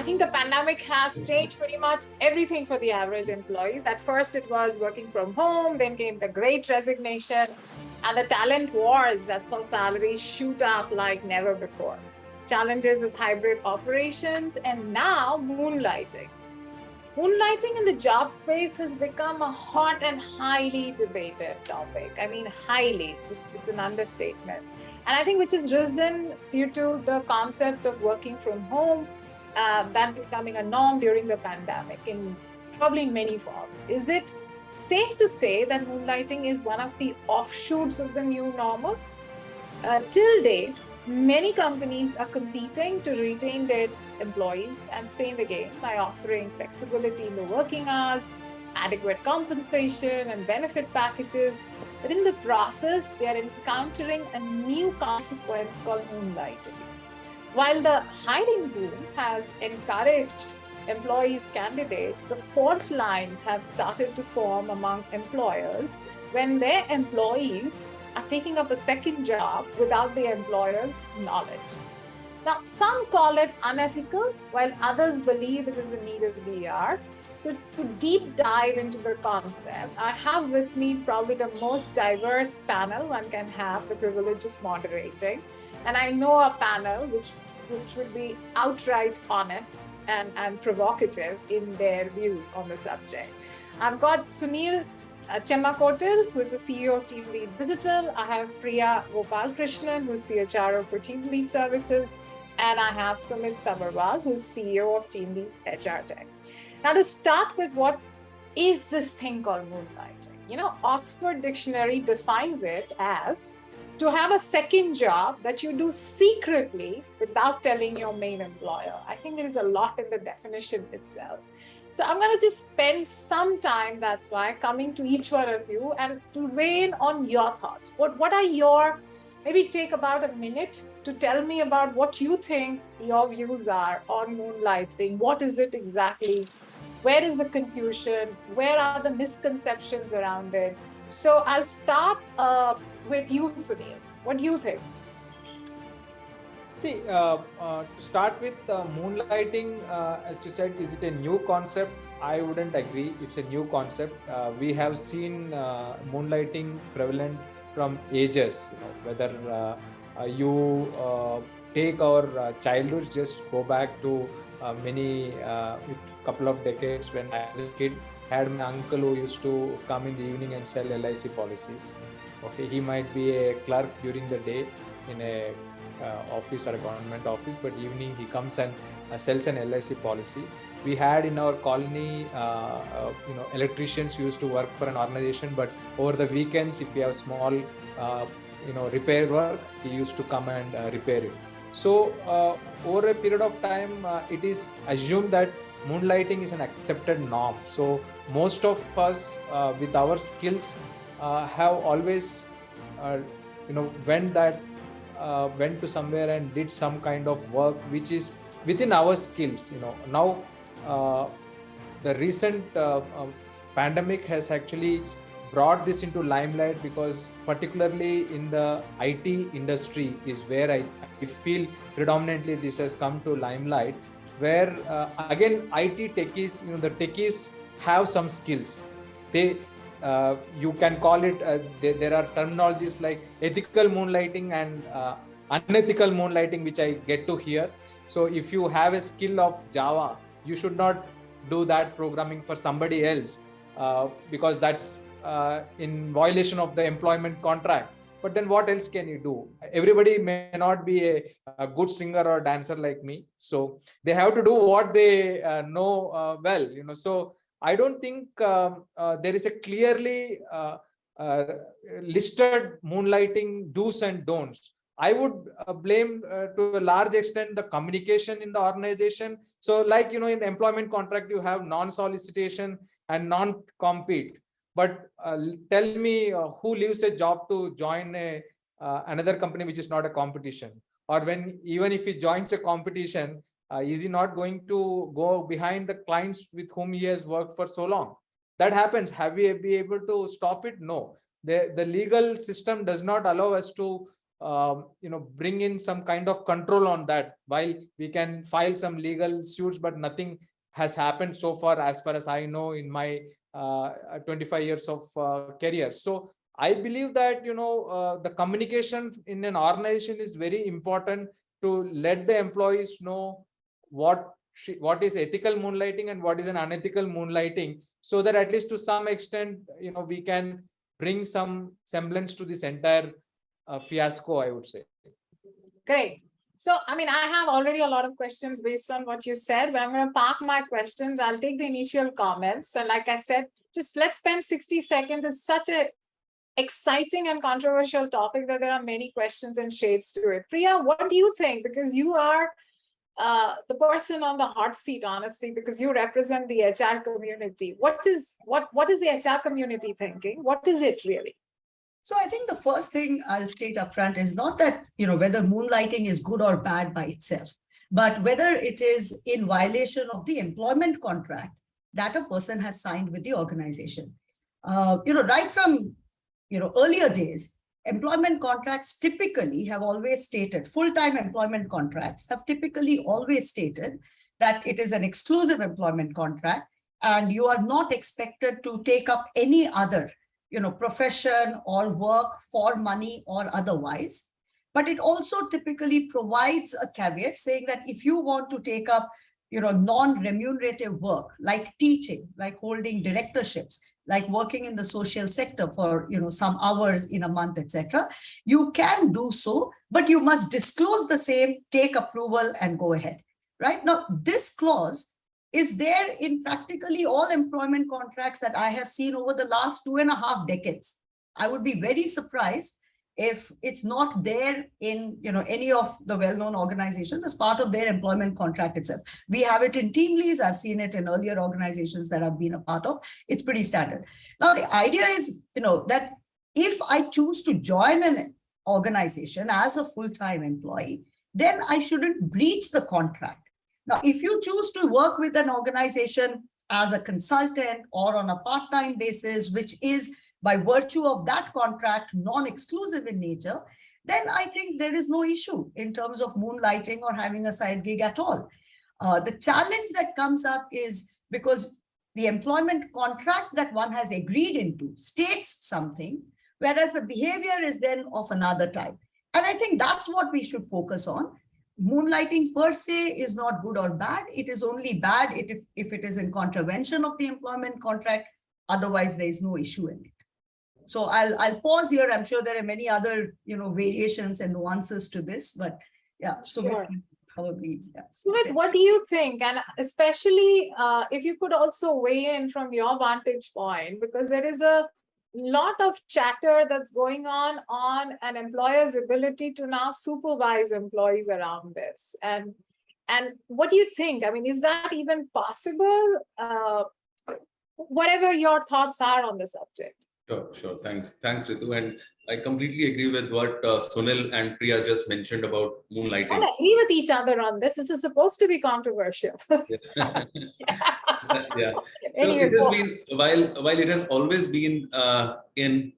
think the pandemic has changed pretty much everything for the average employees. At first, it was working from home, then came the Great Resignation, and the talent wars that saw salaries shoot up like never before. Challenges of hybrid operations, and now moonlighting. Moonlighting in the job space has become a hot and highly debated topic. I mean, highly, just it's an understatement. And I think which has risen due to the concept of working from home, that becoming a norm during the pandemic in probably many forms. Is it safe to say that moonlighting is one of the offshoots of the new normal? Till date, many companies are competing to retain their employees and stay in the game by offering flexibility in the working hours, adequate compensation, and benefit packages. But in the process, they are encountering a new consequence called moonlighting. While the hiring boom has encouraged employees' candidates, the fault lines have started to form among employers when their employees are taking up a second job without the employer's knowledge. Now, some call it unethical, while others believe it is the need of the hour. So to deep dive into the concept, I have with me probably the most diverse panel one can have the privilege of moderating. And I know a panel which would be outright honest and provocative in their views on the subject. I've got Sunil Chemmankotil, who is the CEO of TeamLease Digital. I have Priya Gopalakrishnan, who's CHRO for TeamLease Services. And I have Sumit Sabharwal, who's CEO of TeamLease HRTech. Now, to start with, what is this thing called moonlighting? You know, Oxford Dictionary defines it as to have a second job that you do secretly without telling your main employer. I think there is a lot in the definition itself. So I'm going to just spend some time, that's why, coming to each one of you and to weigh in on your thoughts. What are your, maybe take about a minute to tell me about what you think your views are on moonlighting. What is it exactly? Where is the confusion? Where are the misconceptions around it? So I'll start with you, Sunil. What do you think? See, to start with moonlighting, as you said, is it a new concept? I wouldn't agree. It's a new concept. We have seen moonlighting prevalent from ages. You know, whether you take our childhood, just go back to many couple of decades when I was a kid. Had my uncle who used to come in the evening and sell LIC policies. Okay, he might be a clerk during the day in a office or a government office, but evening he comes and sells an LIC policy. We had in our colony, electricians who used to work for an organization, but over the weekends, if we have small, repair work, he used to come and repair it. So over a period of time, it is assumed that moonlighting is an accepted norm. So most of us with our skills have always went to somewhere and did some kind of work which is within our skills. Now the recent pandemic has actually brought this into limelight, because particularly in the IT industry is where I feel predominantly this has come to limelight, where again IT techies, the techies have some skills. They you can call it, there are terminologies like ethical moonlighting and unethical moonlighting, which I get to hear. So if you have a skill of Java, you should not do that programming for somebody else, because that's in violation of the employment contract. But then what else can you do? Everybody may not be a good singer or dancer like me. So they have to do what they know well, So I don't think there is a clearly listed moonlighting do's and don'ts. I would blame to a large extent the communication in the organization. So like, in the employment contract, you have non-solicitation and non-compete. But tell me who leaves a job to join another company which is not a competition? Or even if he joins a competition, is he not going to go behind the clients with whom he has worked for so long? That happens. Have we been able to stop it? No. The legal system does not allow us to bring in some kind of control on that. While we can file some legal suits, but nothing has happened so far as I know in my 25 years of career. So I believe that the communication in an organization is very important to let the employees know what is ethical moonlighting and what is an unethical moonlighting, so that at least to some extent we can bring some semblance to this entire fiasco, I would say. Great. So, I mean, I have already a lot of questions based on what you said, but I'm going to park my questions. I'll take the initial comments. And like I said, just let's spend 60 seconds. It's such a exciting and controversial topic that there are many questions and shades to it. Priya, what do you think? Because you are the person on the hot seat, honestly, because you represent the HR community. What is the HR community thinking? What is it really? So I think the first thing I'll state upfront is not that, whether moonlighting is good or bad by itself, but whether it is in violation of the employment contract that a person has signed with the organization. Right from, earlier days, employment contracts typically have always stated, full-time employment contracts have typically always stated that it is an exclusive employment contract and you are not expected to take up any other profession or work for money or otherwise. But it also typically provides a caveat saying that if you want to take up, non-remunerative work like teaching, like holding directorships, like working in the social sector for, some hours in a month, etc., you can do so, but you must disclose the same, take approval and go ahead. Right now, this clause is there in practically all employment contracts that I have seen over the last 2.5 decades. I would be very surprised if it's not there in any of the well-known organizations as part of their employment contract itself. We have it in TeamLease. I've seen it in earlier organizations that I've been a part of. It's pretty standard. Now, the idea is, that if I choose to join an organization as a full-time employee, then I shouldn't breach the contract. Now, if you choose to work with an organization as a consultant or on a part-time basis, which is by virtue of that contract non-exclusive in nature, then I think there is no issue in terms of moonlighting or having a side gig at all. The challenge that comes up is because the employment contract that one has agreed into states something, whereas the behavior is then of another type. And I think that's what we should focus on. Moonlighting per se is not good or bad. It is only bad if it is in contravention of the employment contract. Otherwise, there is no issue in it. So I'll pause here. I'm sure there are many other variations and nuances to this, but yeah. So sure. Probably. Yeah, Sumit, what do you think? And especially if you could also weigh in from your vantage point, because there is a lot of chatter that's going on an employer's ability to now supervise employees around this. And what do you think? I mean, is that even possible? Whatever your thoughts are on the subject. Sure. Thanks, Ritu. And I completely agree with what Sunil and Priya just mentioned about moonlighting. And agree with each other on this. This is supposed to be controversial. Yeah. Yeah. So it has been while it has always been in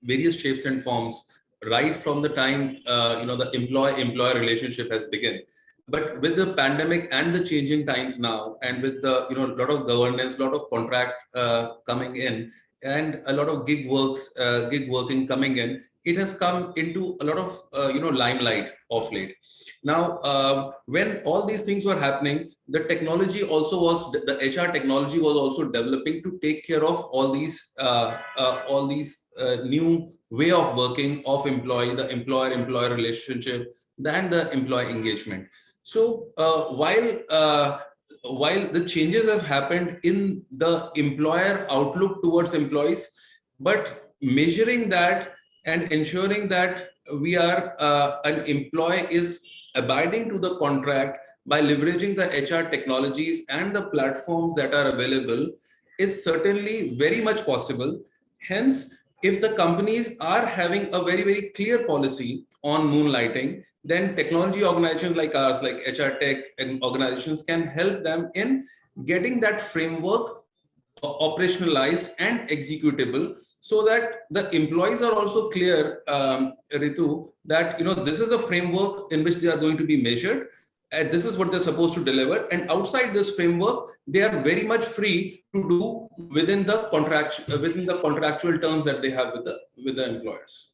various shapes and forms right from the time the employer relationship has begun. But with the pandemic and the changing times now, and with the lot of governance, lot of contract coming in, and a lot of gig working coming in, it has come into a lot of limelight of late. Now, when all these things were happening, the technology also was the HR technology was also developing to take care of all these new way of working of the employer-employer relationship, and the employee engagement. So while the changes have happened in the employer outlook towards employees, but measuring that and ensuring that we are an employee is abiding to the contract by leveraging the HR technologies and the platforms that are available is certainly very much possible. Hence, if the companies are having a very, very clear policy on moonlighting, then technology organizations like ours, like HRTech and organizations, can help them in getting that framework operationalized and executable, so that the employees are also clear, Ritu, that this is the framework in which they are going to be measured, and this is what they're supposed to deliver. And outside this framework, they are very much free to do within the contractual terms that they have with the employers.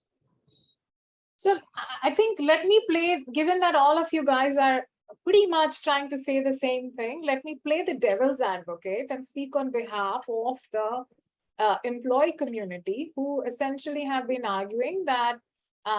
So I think let me play, given that all of you guys are pretty much trying to say the same thing, let me play the devil's advocate and speak on behalf of the employee community, who essentially have been arguing that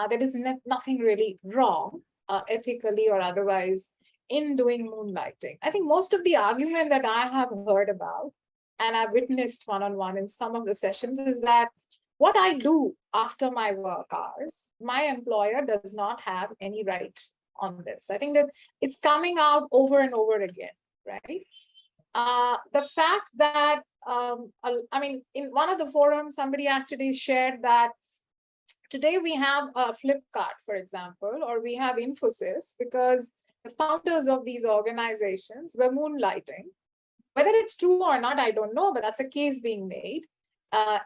there is nothing really wrong, ethically or otherwise, in doing moonlighting. I think most of the argument that I have heard about, and I've witnessed one-on-one in some of the sessions, is that what I do after my work hours, my employer does not have any right on this. I think that it's coming out over and over again, right? The fact that, I mean, in one of the forums, somebody actually shared that today we have a Flipkart, for example, or we have Infosys, because the founders of these organizations were moonlighting. Whether it's true or not, I don't know, but that's a case being made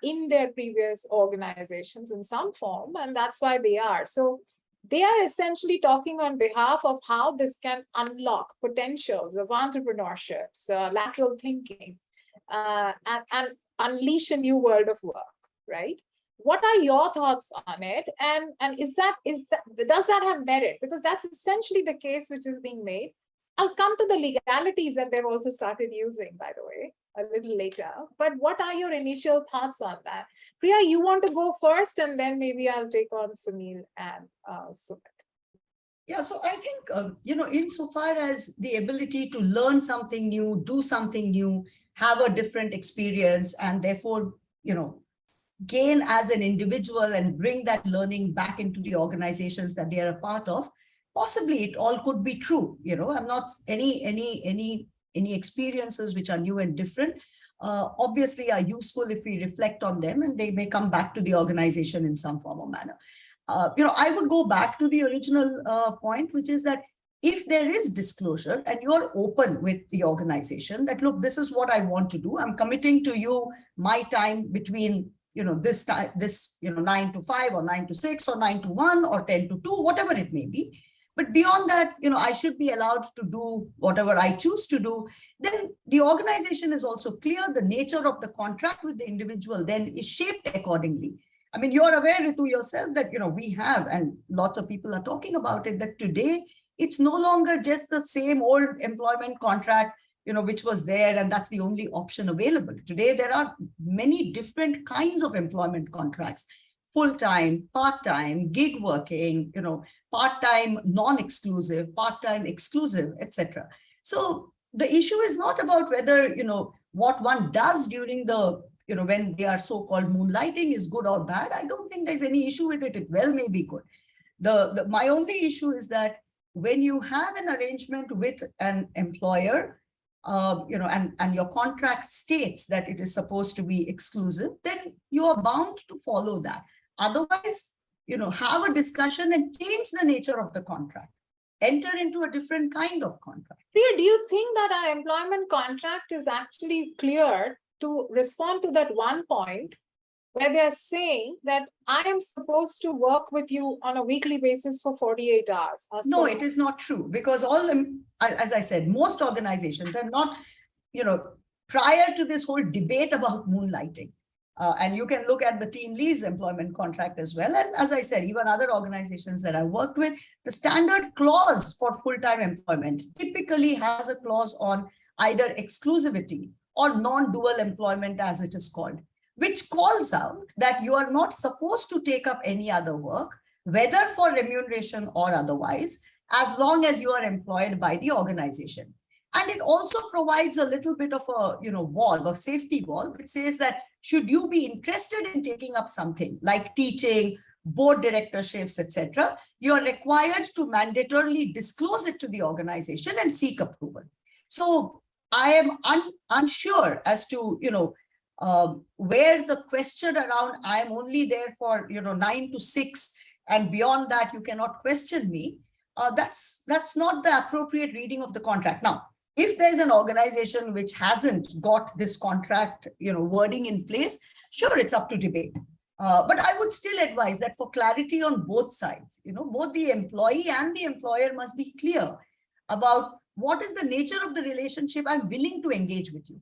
in their previous organizations in some form, and that's why they are. So they are essentially talking on behalf of how this can unlock potentials of entrepreneurships, lateral thinking, and unleash a new world of work, right? What are your thoughts on it? And does that have merit? Because that's essentially the case which is being made. I'll come to the legalities that they've also started using, by the way, a little later. But what are your initial thoughts on that? Priya, you want to go first, and then maybe I'll take on Sunil and Sumit. Yeah, so I think, insofar as the ability to learn something new, do something new, have a different experience, and therefore, gain as an individual and bring that learning back into the organizations that they are a part of, possibly it all could be true. I'm not any experiences which are new and different, obviously are useful if we reflect on them, and they may come back to the organization in some form or manner. I would go back to the original point, which is that if there is disclosure and you're open with the organization that, look, this is what I want to do. I'm committing to you my time between, this 9 to 5 or 9 to 6 or 9 to 1 or 10 to 2, whatever it may be. But beyond that, I should be allowed to do whatever I choose to do. Then the organization is also clear. The nature of the contract with the individual then is shaped accordingly. I mean, you're aware, Ritu, yourself that, we have, and lots of people are talking about it, that today it's no longer just the same old employment contract, which was there, and that's the only option available. Today, there are many different kinds of employment contracts: full-time, part-time, gig working, part-time, non-exclusive, part-time, exclusive, etc. So the issue is not about whether, what one does during the, when they are so-called moonlighting is good or bad. I don't think there's any issue with it. It well may be good. My only issue is that when you have an arrangement with an employer, and your contract states that it is supposed to be exclusive, then you are bound to follow that. Otherwise, have a discussion and change the nature of the contract. Enter into a different kind of contract. Priya, do you think that our employment contract is actually clear to respond to that one point where they're saying that I am supposed to work with you on a weekly basis for 48 hours? No, it is not true, because as I said, most organizations are not, prior to this whole debate about moonlighting, and you can look at the TeamLease employment contract as well. And as I said, even other organizations that I worked with, the standard clause for full-time employment typically has a clause on either exclusivity or non-dual employment, as it is called, which calls out that you are not supposed to take up any other work, whether for remuneration or otherwise, as long as you are employed by the organization. And it also provides a little bit of a wall, or safety wall, which says that should you be interested in taking up something like teaching, board directorships, etc., you are required to mandatorily disclose it to the organization and seek approval. So I am unsure as to where the question around I am only there for 9 to 6 and beyond that you cannot question me. That's not the appropriate reading of the contract. Now, If there's an organization which hasn't got this contract, wording in place, sure, it's up to debate. But I would still advise that for clarity on both sides, both the employee and the employer must be clear about what is the nature of the relationship I'm willing to engage with you.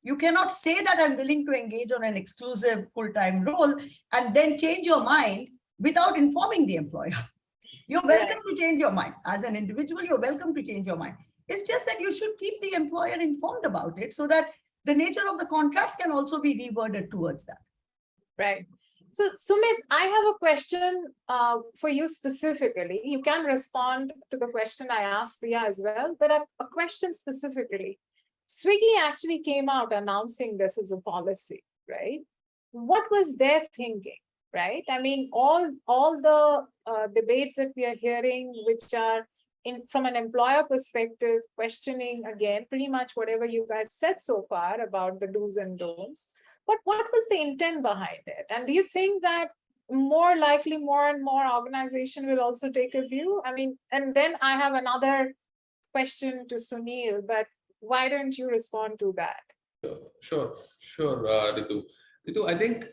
You cannot say that I'm willing to engage on an exclusive full-time role and then change your mind without informing the employer. You're welcome to change your mind. As an individual, you're welcome to change your mind. It's just that you should keep the employer informed about it so that the nature of the contract can also be reworded towards that. Right. So, Sumit, I have a question for you specifically. You can respond to the question I asked Priya as well, but a question specifically. Swiggy actually came out announcing this as a policy, right? What was their thinking, right? I mean, all the debates that we are hearing, which are from an employer perspective, questioning again, pretty much whatever you guys said so far about the do's and don'ts. But what was the intent behind it? And do you think that more likely more and more organization will also take a view? I mean, and then I have another question to Sunil, but why don't you respond to that? Sure, Ritu. Ritu, I think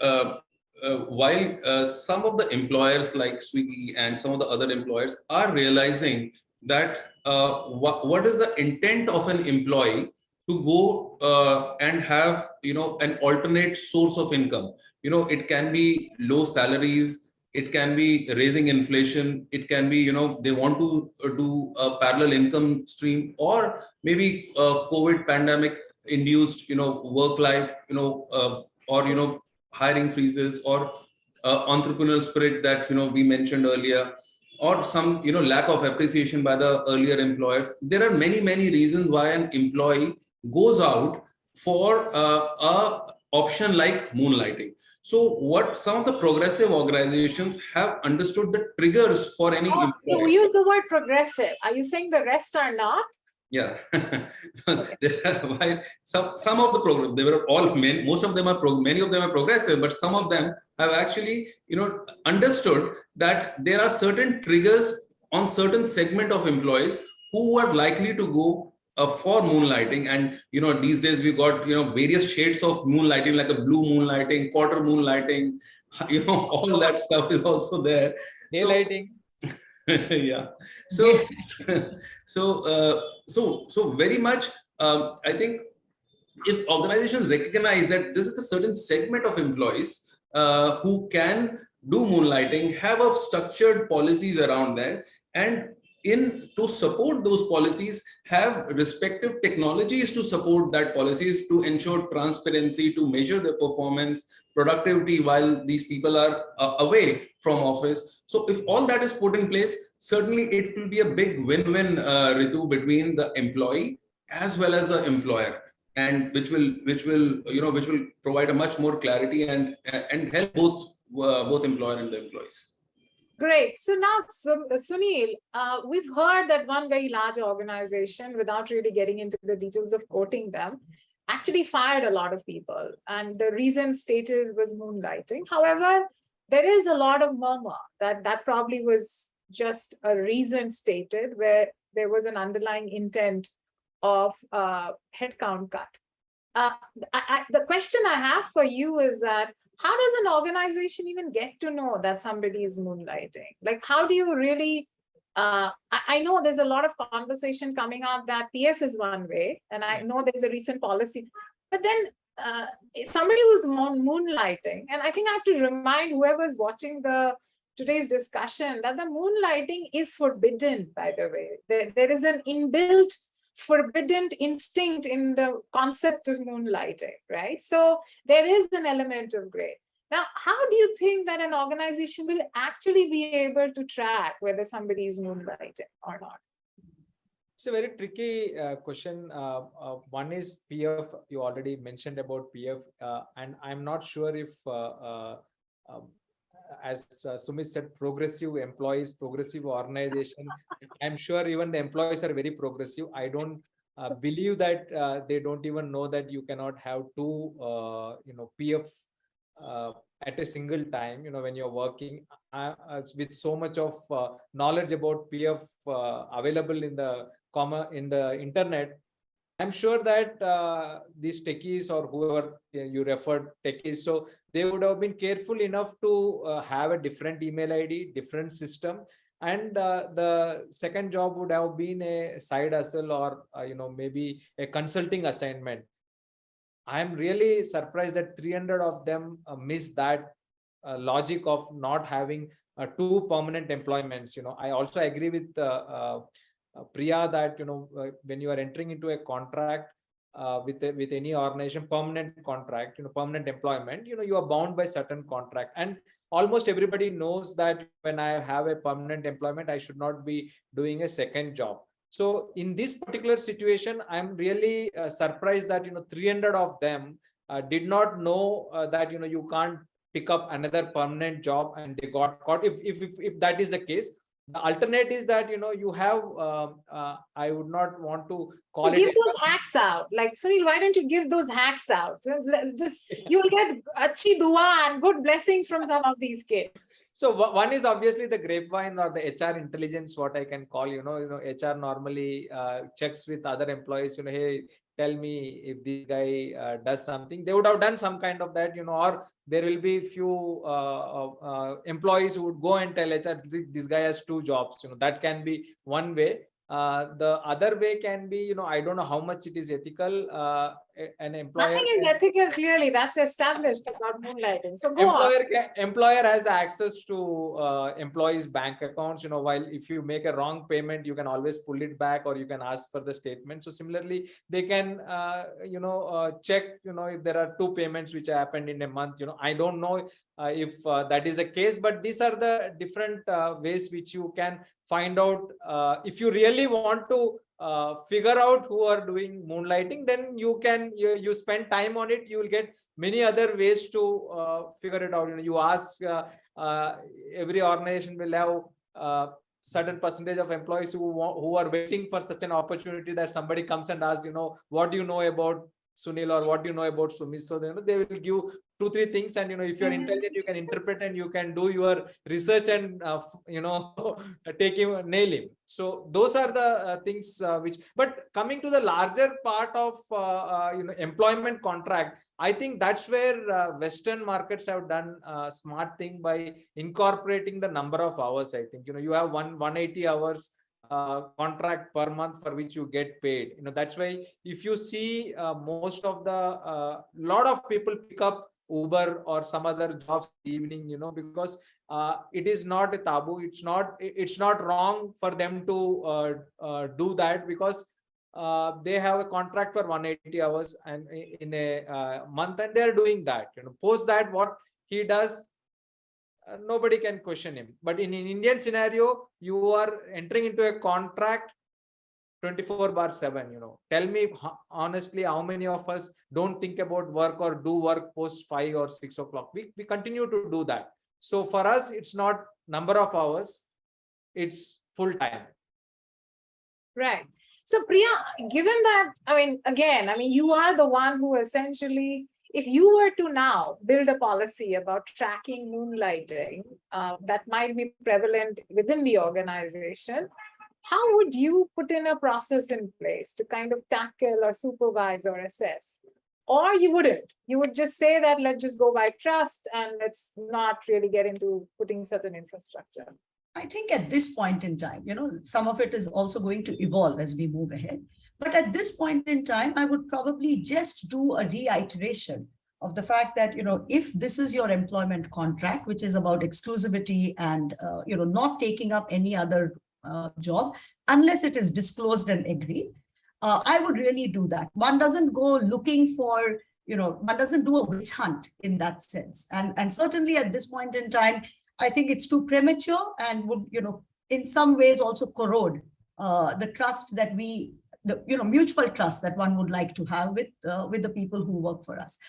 while some of the employers like Swiggy and some of the other employers are realizing that what is the intent of an employee to go and have an alternate source of income. It can be low salaries, it can be raising inflation, it can be they want to do a parallel income stream, or maybe COVID pandemic induced work life or hiring freezes, or entrepreneurial spirit that we mentioned earlier, or some lack of appreciation by the earlier employers. There are many reasons why an employee goes out for a option like moonlighting. So what some of the progressive organizations have understood the triggers for any employee. You use the word progressive. Are you saying the rest are not? Yeah. Some of the program, they were all men, most of them are many of them are progressive, but some of them have actually understood that there are certain triggers on certain segment of employees who are likely to go for moonlighting. And these days we got various shades of moonlighting, like a blue moonlighting, quarter moonlighting, all that stuff is also there. Daylighting. Yeah. So very much I think if organizations recognize that this is a certain segment of employees who can do moonlighting, have a structured policies around that, and to support those policies, have respective technologies to support that policies, to ensure transparency, to measure their performance, productivity while these people are away from office. So if all that is put in place, certainly it will be a big win-win, Ritu, between the employee as well as the employer, and which will provide a much more clarity and help both employer and the employees. Great. So now, Sunil, we've heard that one very large organization, without really getting into the details of quoting them, actually fired a lot of people. And the reason stated was moonlighting. However, there is a lot of murmur that probably was just a reason stated where there was an underlying intent of headcount cut. The question I have for you is that, how does an organization even get to know that somebody is moonlighting? Like, how do you really, I know there's a lot of conversation coming up that PF is one way, and I know there's a recent policy, but then somebody who's moonlighting, and I think I have to remind whoever's watching today's discussion that the moonlighting is forbidden, by the way. There is an inbuilt forbidden instinct in the concept of moonlighting, right? So there is an element of gray. Now, how do you think that an organization will actually be able to track whether somebody is moonlighting or not? It's a very tricky question. One is PF. You already mentioned about PF, and I'm not sure if, as Sumit said, progressive employees, progressive organization. I'm sure even the employees are very progressive. I don't believe that they don't even know that you cannot have two, PF at a single time. When you're working with so much of knowledge about PF available in the internet, I'm sure that these techies or whoever you referred techies, so they would have been careful enough to have a different email ID, different system. And the second job would have been a side hustle or, maybe a consulting assignment. I'm really surprised that 300 of them miss that logic of not having two permanent employments. I also agree with Priya that when you are entering into a contract with any organization, permanent contract, permanent employment, you are bound by certain contract, and almost everybody knows that when I have a permanent employment, I should not be doing a second job. So in this particular situation, I'm really surprised that 300 of them did not know that you can't pick up another permanent job, and they got caught. If that is the case, the alternate is that you have I would not want to call give it those hacks out. Like, Sunil, why don't you give those hacks out? Just you'll get achi dua and good blessings from some of these kids. So one is obviously the grapevine or the HR intelligence, what I can call, HR normally checks with other employees, hey, tell me if this guy does something. They would have done some kind of that, or there will be few employees who would go and tell HR, this guy has two jobs, that can be one way. The other way can be, I don't know how much it is ethical. An employer. Nothing is ethical, clearly. That's established about moonlighting. So go on. Employer has the access to employees' bank accounts. While if you make a wrong payment, you can always pull it back, or you can ask for the statement. So similarly, they can, check, if there are two payments which happened in a month. I don't know if that is the case, but these are the different ways which you can find out. If you really want to figure out who are doing moonlighting, then you can you spend time on it. You will get many other ways to figure it out. You ask, every organization will have certain percentage of employees who are waiting for such an opportunity that somebody comes and asks, what do you know about Sunil, or what do you know about Sumit? So they will give 2-3 things, and if you're intelligent, you can interpret and you can do your research and take him, nail him. So those are the things which. But coming to the larger part of employment contract, I think that's where Western markets have done a smart thing by incorporating the number of hours. I think you have 180 hours contract per month for which you get paid. That's why if you see most of the lot of people pick up Uber or some other jobs evening, because it is not a taboo. It's not wrong for them to do that, because they have a contract for 180 hours and in a month, and they're doing that. Post that, what he does, nobody can question him. But in an Indian scenario, you are entering into a contract 24/7. Tell me honestly, how many of us don't think about work or do work post 5 or 6 o'clock? We continue to do that. So for us, it's not number of hours, it's full time. Right. So Priya, given that, you are the one who essentially, if you were to now build a policy about tracking moonlighting that might be prevalent within the organization, how would you put in a process in place to kind of tackle or supervise or assess? Or you wouldn't? You would just say that let's just go by trust and let's not really get into putting such an infrastructure. I think at this point in time, some of it is also going to evolve as we move ahead. But at this point in time, I would probably just do a reiteration of the fact that, if this is your employment contract, which is about exclusivity and, not taking up any other job, unless it is disclosed and agreed, I would really do that. One doesn't go looking for, one doesn't do a witch hunt in that sense. And certainly at this point in time, I think it's too premature and would, in some ways also corrode the trust that mutual trust that one would like to have with the people who work for us.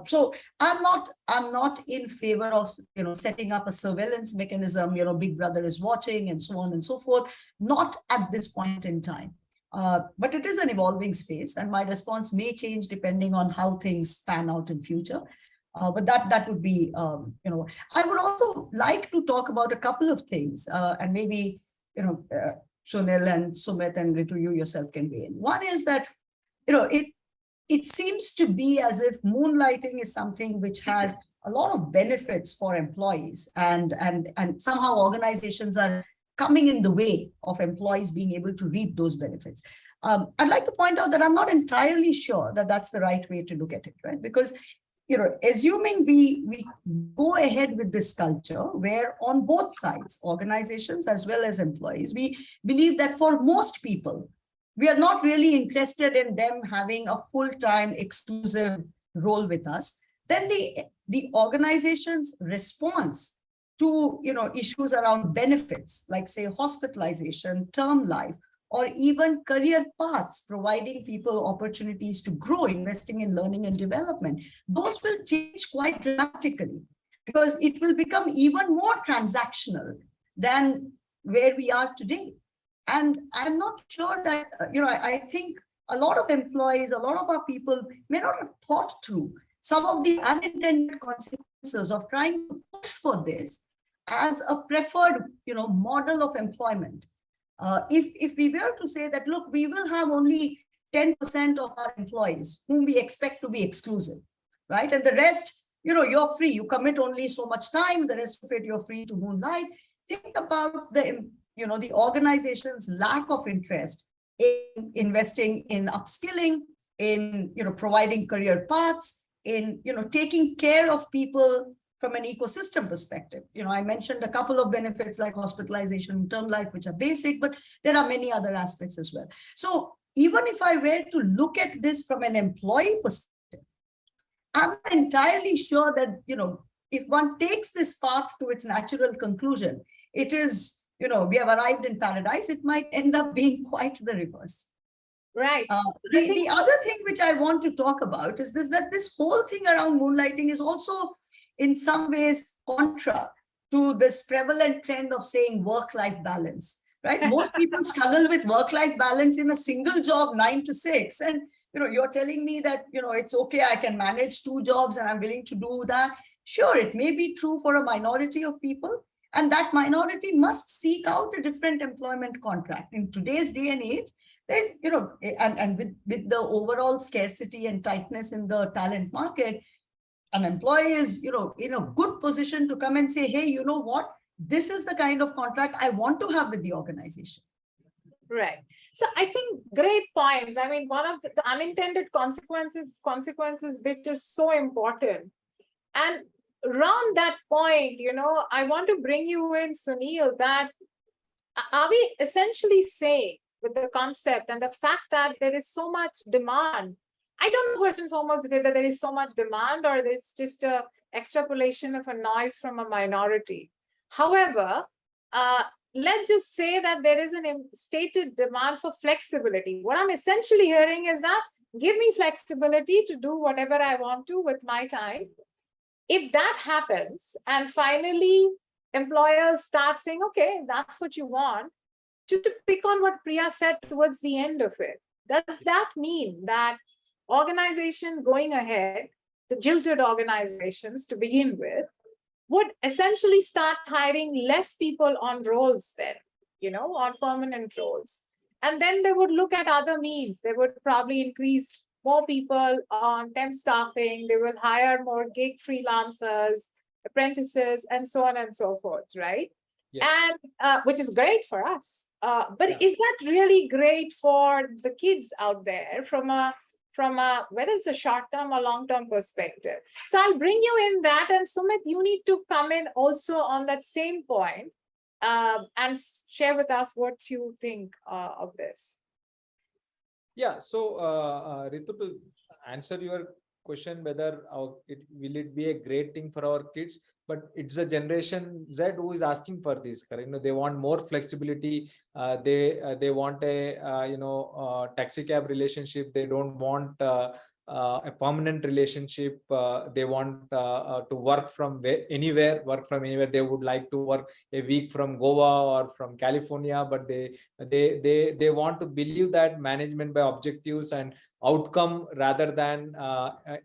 So I'm not in favor of, setting up a surveillance mechanism, Big Brother is watching and so on and so forth, not at this point in time. But it is an evolving space, and my response may change depending on how things pan out in future. But that would be, I would also like to talk about a couple of things, and maybe, Sunil and Sumit and Ritu, you yourself can weigh in. One is that it seems to be as if moonlighting is something which has a lot of benefits for employees, and somehow organizations are coming in the way of employees being able to reap those benefits. I'd like to point out that I'm not entirely sure that that's the right way to look at it, right? Because, assuming we go ahead with this culture where on both sides, organizations as well as employees, we believe that for most people, we are not really interested in them having a full-time exclusive role with us, then the organization's response to issues around benefits, like say hospitalization, term life, or even career paths, providing people opportunities to grow, investing in learning and development, those will change quite dramatically, because it will become even more transactional than where we are today. And I'm not sure that, I think a lot of employees, a lot of our people may not have thought through some of the unintended consequences of trying to push for this as a preferred, model of employment. If we were to say that, look, we will have only 10% of our employees whom we expect to be exclusive, right? And the rest, you're free. You commit only so much time. The rest of it, you're free to moonlight. Think about the organization's lack of interest in investing in upskilling, in providing career paths, in taking care of people from an ecosystem perspective. I mentioned a couple of benefits like hospitalization, term life, which are basic, but there are many other aspects as well. So even if I were to look at this from an employee perspective, I'm not entirely sure that, if one takes this path to its natural conclusion, it is, we have arrived in paradise. It might end up being quite the reverse. Right. The other thing which I want to talk about is that this whole thing around moonlighting is also in some ways contra to this prevalent trend of saying work-life balance, right? Most people struggle with work-life balance in a single job, 9 to 6. And, you're telling me that, it's okay, I can manage 2 jobs and I'm willing to do that. Sure, it may be true for a minority of people, and that minority must seek out a different employment contract. In today's day and age, there's, and with the overall scarcity and tightness in the talent market, an employee is, in a good position to come and say, hey, you know what? This is the kind of contract I want to have with the organization. Right. So I think great points. I mean, one of the unintended consequences bit is so important. And around that point, I want to bring you in, Sunil, that are we essentially saying with the concept and the fact that there is so much demand? I don't know first and foremost whether there is so much demand or there's just a extrapolation of a noise from a minority. However, let's just say that there is an stated demand for flexibility. What I'm essentially hearing is that give me flexibility to do whatever I want to with my time. If that happens, and finally employers start saying, okay, that's what you want, just to pick on what Priya said towards the end of it, does that mean that organization going ahead, the jilted organizations to begin with, would essentially start hiring less people on roles then, on permanent roles? And then they would look at other means. They would probably increase more people on temp staffing. They will hire more gig freelancers, apprentices, and so on and so forth, right? Yes. And which is great for us. But is that really great for the kids out there from a whether it's a short-term or long-term perspective? So I'll bring you in that, and Sumit, you need to come in also on that same point and share with us what you think of this. Yeah, so Ritu, to answer your question whether will it be a great thing for our kids, but it's a generation Z who is asking for this. Correct? They want more flexibility. They want a taxi cab relationship. They don't want a permanent relationship. They want to work from anywhere. They would like to work a week from Goa or from California, but they want to believe that management by objectives and outcome rather than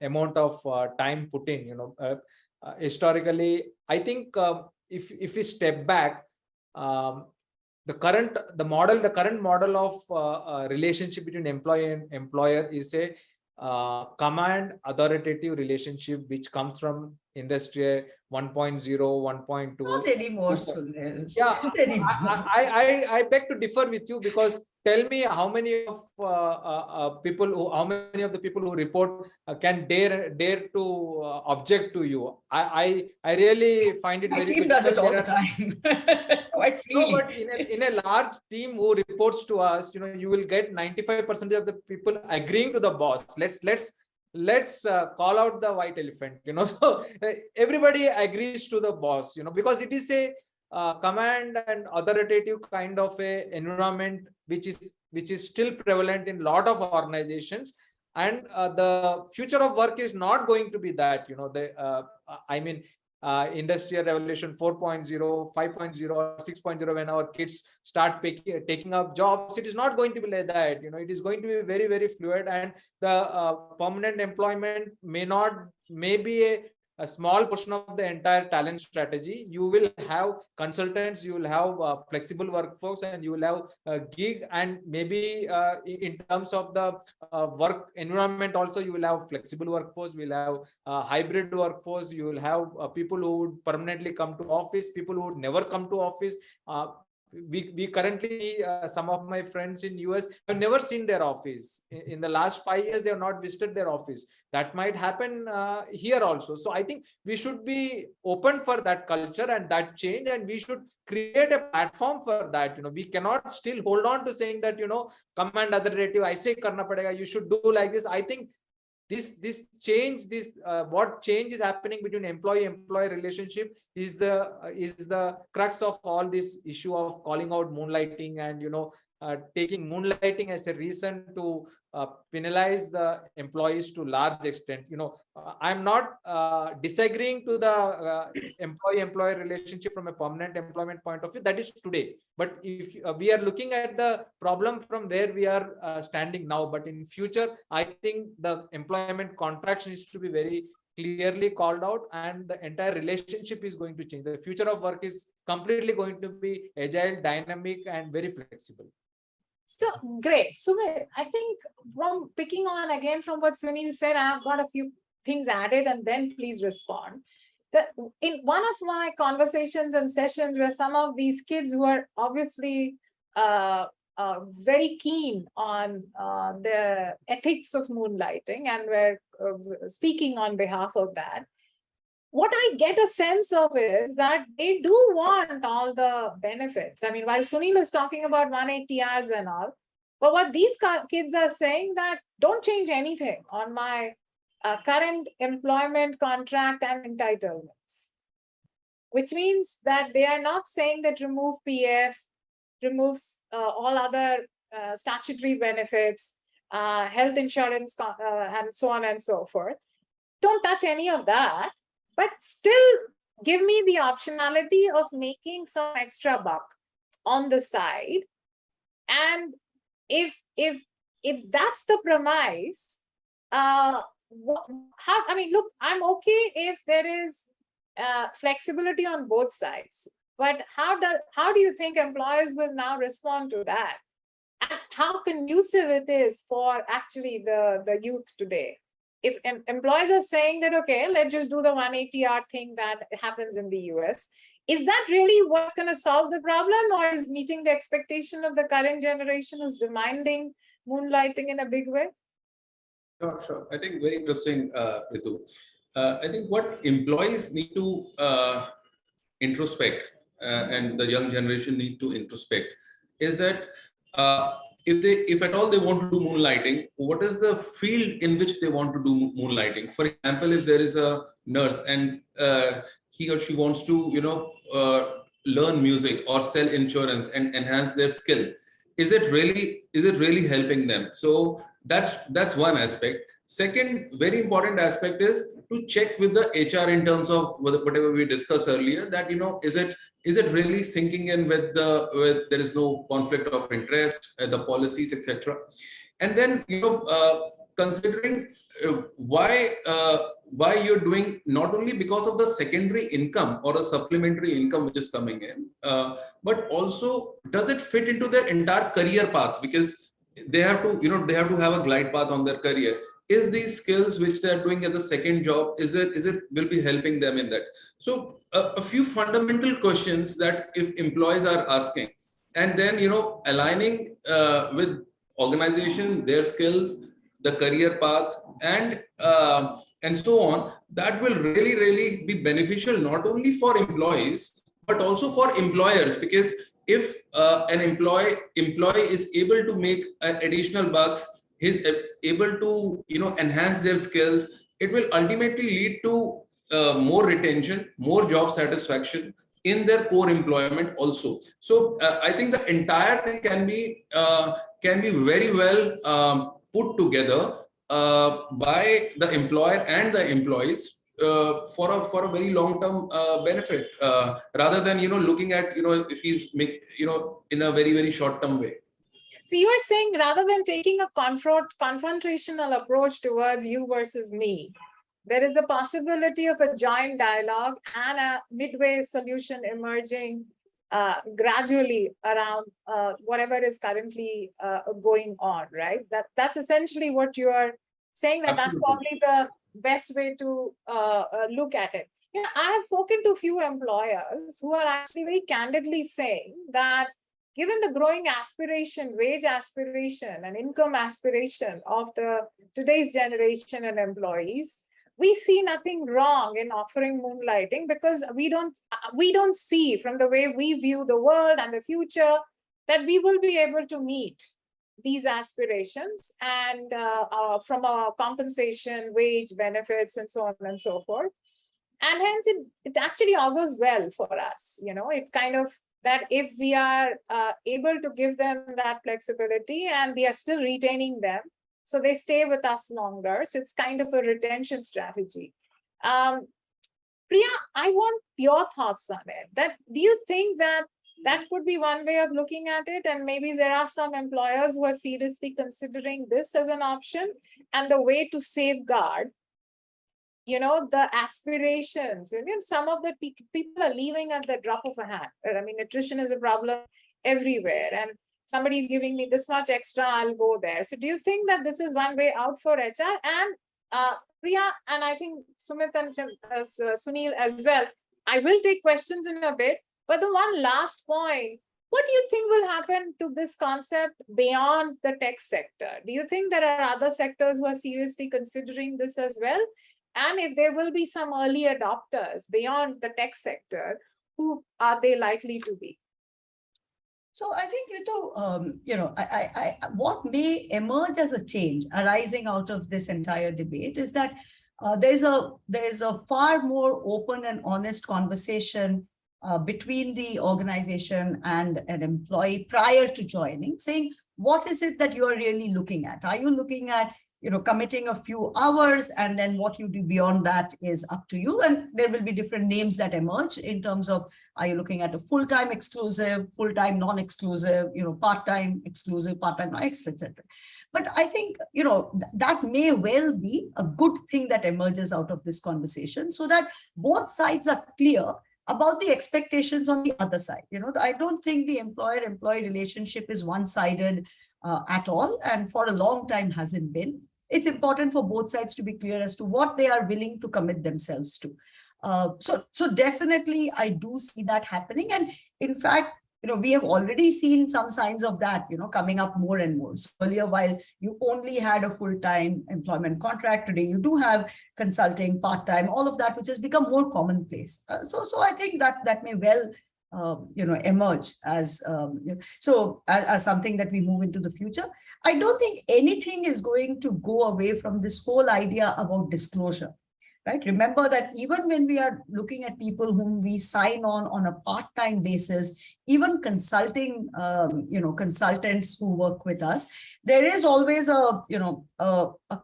amount of time put in. Historically, I think if we step back, the current model of relationship between employee and employer is a command authoritative relationship, which comes from industry 1.0, 1.2. Not anymore, Sunil. Yeah, Not anymore. I beg to differ with you, because tell me how many of how many of the people who report can dare to object to you. I really find it My very team does it all the difficult. time, quite No, freely. but in a large team who reports to us, you will get 95% of the people agreeing to the boss. Let's call out the white elephant. So everybody agrees to the boss. Because it is a command and authoritative kind of a environment which is still prevalent in a lot of organizations. And the future of work is not going to be that. Industrial revolution 4.0, 5.0, or 6.0, when our kids start taking up jobs, it is not going to be like that. It is going to be very, very fluid, and the permanent employment may be a small portion of the entire talent strategy. You will have consultants, you will have flexible workforce, and you will have gig, and maybe in terms of the work environment also, you will have flexible workforce, you will have hybrid workforce, you will have people who would permanently come to office, people who would never come to office. We currently, some of my friends in US have never seen their office. In the last 5 years, they have not visited their office. That might happen here also. So I think we should be open for that culture and that change, and we should create a platform for that. We cannot still hold on to saying that, command authoritative, I say karna padega, you should do like this. I think this change, what change is happening between employee-employee relationship is the crux of all this issue of calling out moonlighting, and taking moonlighting as a reason to penalize the employees to large extent. I'm not disagreeing to the employee-employee relationship from a permanent employment point of view. That is today. But if we are looking at the problem from where we are standing now, but in future, I think the employment contracts needs to be very clearly called out, and the entire relationship is going to change. The future of work is completely going to be agile, dynamic, and very flexible. So great. Sumit, I think from picking on again from what Sunil said, I've got a few things added, and then please respond. That in one of my conversations and sessions where some of these kids who are obviously very keen on the ethics of moonlighting and were speaking on behalf of that, what I get a sense of is that they do want all the benefits. I mean, while Sunil is talking about 180 hours and all, but what these kids are saying that don't change anything on my current employment contract and entitlements, which means that they are not saying that remove PF, removes all other statutory benefits, health insurance, and so on and so forth. Don't touch any of that, but still give me the optionality of making some extra buck on the side. And if that's the premise, look, I'm okay if there is flexibility on both sides, but how do you think employers will now respond to that? And how conducive it is for actually the youth today? If employers are saying that, okay, let's just do the 180-hour thing that happens in the US, is that really what's going to solve the problem, or is meeting the expectation of the current generation who's demanding moonlighting in a big way? Sure. I think very interesting, Ritu. I think what employees need to introspect, and the young generation need to introspect, is that if at all they want to do moonlighting, what is the field in which they want to do moonlighting? For example, if there is a nurse and he or she wants to, learn music or sell insurance and enhance their skill, is it really helping them? So that's one aspect. Second, very important aspect is to check with the HR in terms of whatever we discussed earlier, that is it really sinking in with there is no conflict of interest, the policies, etc. And then considering why why you're doing, not only because of the secondary income or a supplementary income which is coming in, but also does it fit into their entire career path, because they have to, they have to have a glide path on their career. Is these skills which they are doing as a second job, is it will be helping them in that? So a few fundamental questions that if employees are asking, and then aligning with organization, their skills, the career path, and so on, that will really be beneficial not only for employees but also for employers, because if an employee is able to make additional bucks, he's able to enhance their skills, it will ultimately lead to more retention, more job satisfaction in their core employment also. So I think the entire thing can be very well put together by the employer and the employees for a very long term benefit, rather than looking at if he's in a very short term way. So you are saying, rather than taking a confrontational approach towards you versus me, there is a possibility of a joint dialogue and a midway solution emerging gradually around whatever is currently going on, right? That's essentially what you are saying, that Absolutely. That's probably the best way to look at it. I have spoken to a few employers who are actually very candidly saying that given the growing aspiration, wage aspiration and income aspiration of today's generation and employees, we see nothing wrong in offering moonlighting, because we don't see, from the way we view the world and the future, that we will be able to meet these aspirations, and from a compensation, wage, benefits, and so on and so forth. And hence it actually augurs well for us. It kind of, that if we are able to give them that flexibility and we are still retaining them, so they stay with us longer. So it's kind of a retention strategy. Priya, I want your thoughts on it. Do you think that could be one way of looking at it? And maybe there are some employers who are seriously considering this as an option, and the way to safeguard the aspirations. Some of the people are leaving at the drop of a hat. I mean, attrition is a problem everywhere, and somebody's giving me this much extra, I'll go there. So do you think that this is one way out for HR? And Priya, and I think Sumit and Sunil as well, I will take questions in a bit, but the one last point, what do you think will happen to this concept beyond the tech sector? Do you think there are other sectors who are seriously considering this as well? And if there will be some early adopters beyond the tech sector, who are they likely to be? So I think, Ritu, what may emerge as a change arising out of this entire debate is that there's a far more open and honest conversation between the organization and an employee prior to joining, saying, what is it that you are really looking at? Are you looking at committing a few hours, and then what you do beyond that is up to you? And there will be different names that emerge in terms of, are you looking at a full-time exclusive, full-time non-exclusive, part-time exclusive, part-time non-exclusive, etc. But I think, that may well be a good thing that emerges out of this conversation, so that both sides are clear about the expectations on the other side. I don't think the employer-employee relationship is one-sided at all, and for a long time hasn't been. It's important for both sides to be clear as to what they are willing to commit themselves to. So definitely, I do see that happening. And in fact, we have already seen some signs of that, coming up more and more. So earlier, while you only had a full-time employment contract, today you do have consulting, part-time, all of that, which has become more commonplace. So I think that may well emerge as as something that we move into the future. I don't think anything is going to go away from this whole idea about disclosure, right? Remember that even when we are looking at people whom we sign on a part-time basis, even consulting, consultants who work with us, there is always a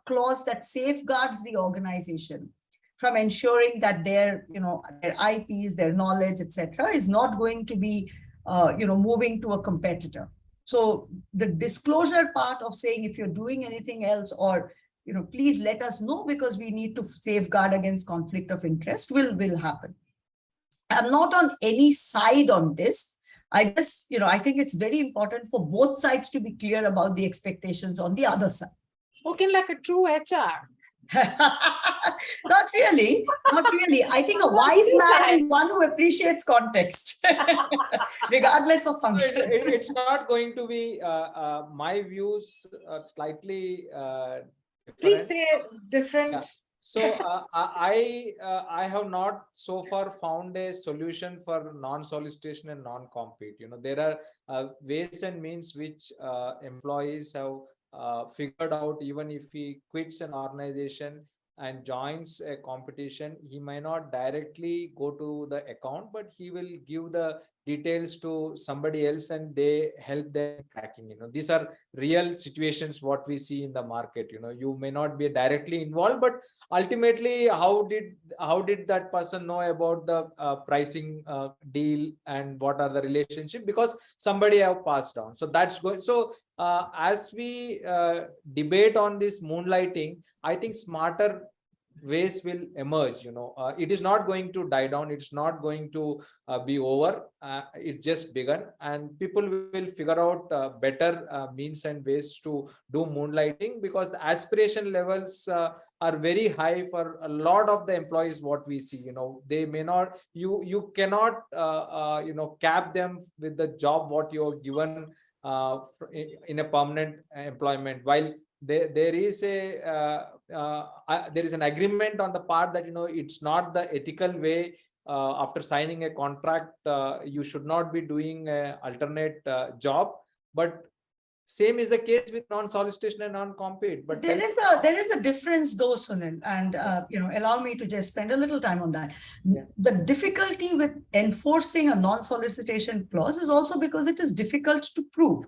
clause that safeguards the organization from ensuring that their IPs, their knowledge, etc., is not going to be, moving to a competitor. So the disclosure part of saying if you're doing anything else, or please let us know because we need to safeguard against conflict of interest will happen. I'm not on any side on this. I just, I think it's very important for both sides to be clear about the expectations on the other side. Spoken like a true HR. Not really. I think a wise man is one who appreciates context, regardless of function. It's not going to be, my views are slightly different. Please say different. Yeah. So I have not so far found a solution for non-solicitation and non-compete. There are ways and means which employees have figured out. Even if he quits an organization and joins a competition, he may not directly go to the account, but he will give the details to somebody else and they help them cracking. These are real situations what we see in the market. You may not be directly involved, but ultimately how did that person know about the pricing deal and what are the relationship, because somebody have passed down. So that's going. So as we debate on this moonlighting, I think smarter ways will emerge. It is not going to die down. It's not going to be over. It just begun, and people will figure out better means and ways to do moonlighting, because the aspiration levels are very high for a lot of the employees. What we see, they may not, you cannot cap them with the job what you have given in a permanent employment, while there is an agreement on the part that it's not the ethical way. After signing a contract, you should not be doing an alternate job. But same is the case with non-solicitation and non-compete. But there is a difference though, Sunil, and allow me to just spend a little time on that. Yeah. The difficulty with enforcing a non-solicitation clause is also because it is difficult to prove,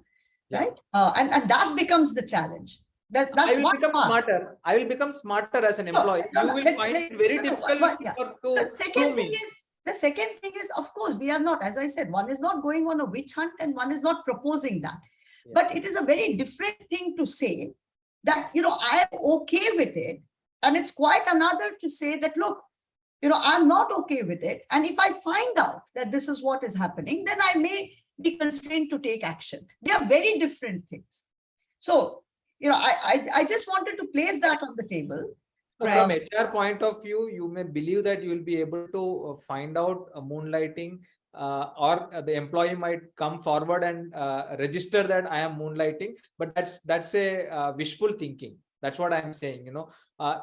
right? And that becomes the challenge. That's I will become smarter. I will become smarter as an employee. You will find it very difficult to prove me. The second thing is, of course, we are not, as I said, one is not going on a witch hunt and one is not proposing that. Yeah. But it is a very different thing to say that, I am okay with it. And it's quite another to say that, look, I'm not okay with it. And if I find out that this is what is happening, then I may be constrained to take action. They are very different things. So, I just wanted to place that on the table. From HR point of view, you may believe that you will be able to find out moonlighting, or the employee might come forward and register that I am moonlighting, but that's a wishful thinking. That's what I'm saying.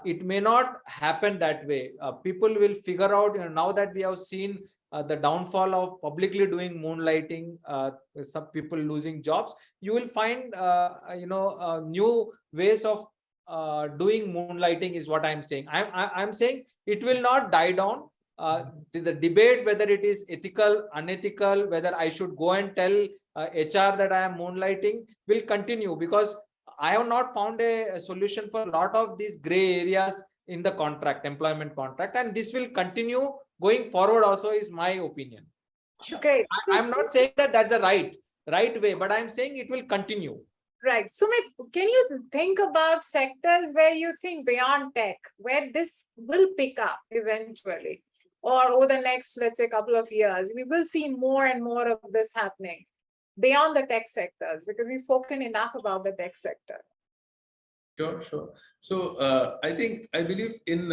It may not happen that way. People will figure out. Now that we have seen the downfall of publicly doing moonlighting, some people losing jobs, you will find new ways of doing moonlighting is what I'm saying. I'm saying it will not die down. The debate whether it is ethical, unethical, whether I should go and tell HR that I am moonlighting will continue, because I have not found a solution for a lot of these gray areas in the employment contract, and this will continue going forward also, is my opinion. Okay. I'm not saying that that's the right way, but I'm saying it will continue. Right. Sumit, can you think about sectors where you think beyond tech, where this will pick up eventually, or over the next, let's say, couple of years, we will see more and more of this happening beyond the tech sectors, because we've spoken enough about the tech sector. Sure. So I believe in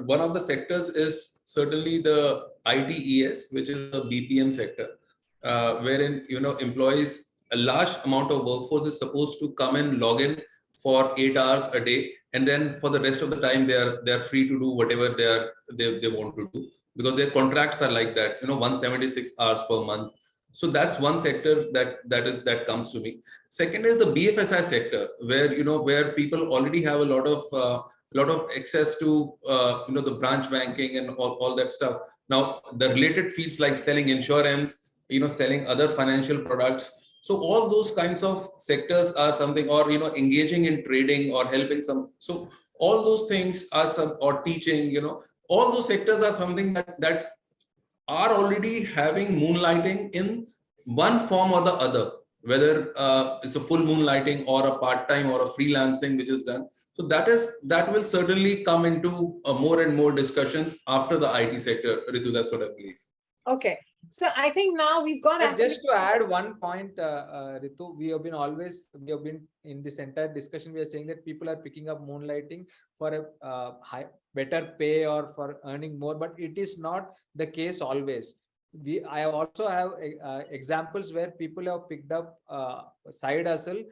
one of the sectors is certainly the ITES, which is the BPM sector, wherein employees, a large amount of workforce is supposed to come and log in for 8 hours a day, and then for the rest of the time they are free to do whatever they want to do, because their contracts are like that, 176 hours per month. So that's one sector that comes to me. Second is the BFSI sector, where people already have a lot of access to the branch banking and all that stuff. Now the related fields like selling insurance, selling other financial products. So all those kinds of sectors are something, or engaging in trading or helping some. So all those things are or teaching. All those sectors are something that are already having moonlighting in one form or the other. whether it's a full moonlighting or a part-time or a freelancing which is done. So that will certainly come into more and more discussions after the IT sector, Ritu. That's what I believe. Okay, so I think now we've got But actually. just to add one point, Ritu, we have been in this entire discussion, we are saying that people are picking up moonlighting for a better pay or for earning more, but it is not the case always. I also have examples where people have picked up side hustle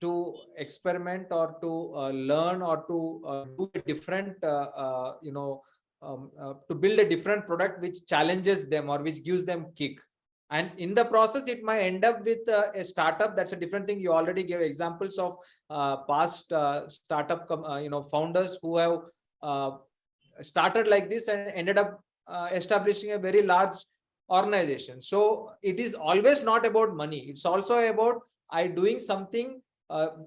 to experiment or to learn or to do a different, to build a different product which challenges them or which gives them kick. And in the process, it might end up with a startup. That's a different thing. You already gave examples of past startup, founders who have started like this and ended up establishing a very large organization. So it is always not about money. It's also about doing something,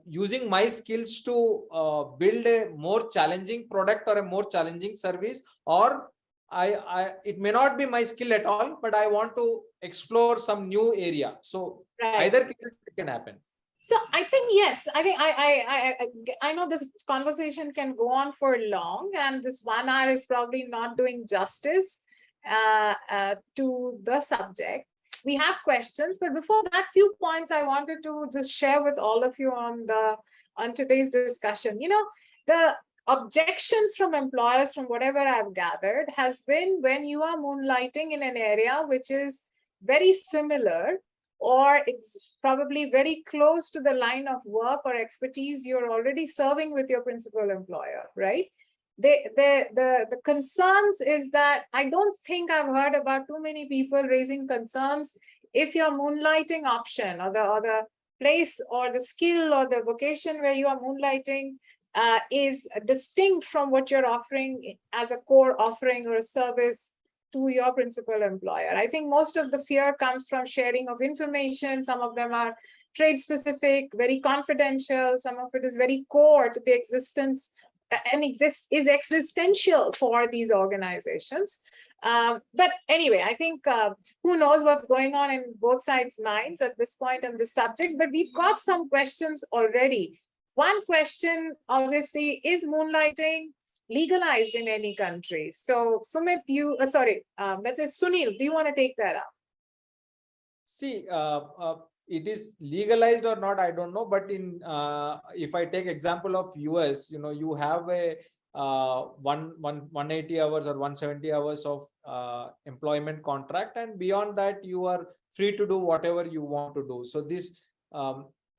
using my skills to build a more challenging product or a more challenging service, or it may not be my skill at all, but I want to explore some new area. So either cases can happen. So I think, yes, I think I know this conversation can go on for long, and this 1 hour is probably not doing justice to the subject. We have questions, but before that, few points I wanted to just share with all of you on today's discussion. The objections from employers, from whatever I've gathered, has been when you are moonlighting in an area which is very similar, or it's probably very close to the line of work or expertise you're already serving with your principal employer, right? The concerns is that I don't think I've heard about too many people raising concerns if your moonlighting option or the place or the skill or the vocation where you are moonlighting is distinct from what you're offering as a core offering or a service to your principal employer. I think most of the fear comes from sharing of information. Some of them are trade specific, very confidential. Some of it is very core to the existence and is existential for these organizations. But anyway, I think who knows what's going on in both sides' minds at this point on this subject, but we've got some questions already. One question, obviously, is moonlighting legalized in any country? So Sumit, let's say Sunil, do you want to take that up? See, it is legalized or not, I don't know, but in if I take example of US, you have a 180 hours or 170 hours of employment contract, and beyond that you are free to do whatever you want to do. So this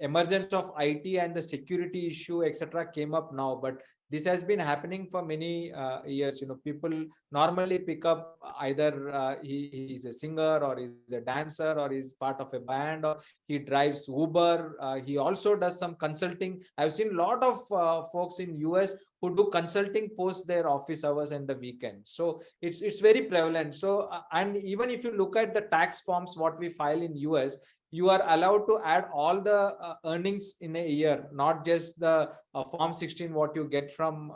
emergence of IT and the security issue, etc., came up now, but this has been happening for many years. People normally pick up either he's a singer or he's a dancer or he's part of a band or he drives Uber. He also does some consulting. I've seen a lot of folks in US who do consulting post their office hours and the weekend. So it's very prevalent. So and even if you look at the tax forms, what we file in US, you are allowed to add all the earnings in a year, not just the Form 16, what you get from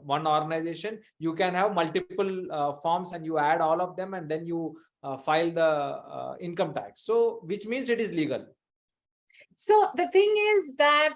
one organization. You can have multiple forms and you add all of them and then you file the income tax. So, which means it is legal. So the thing is that,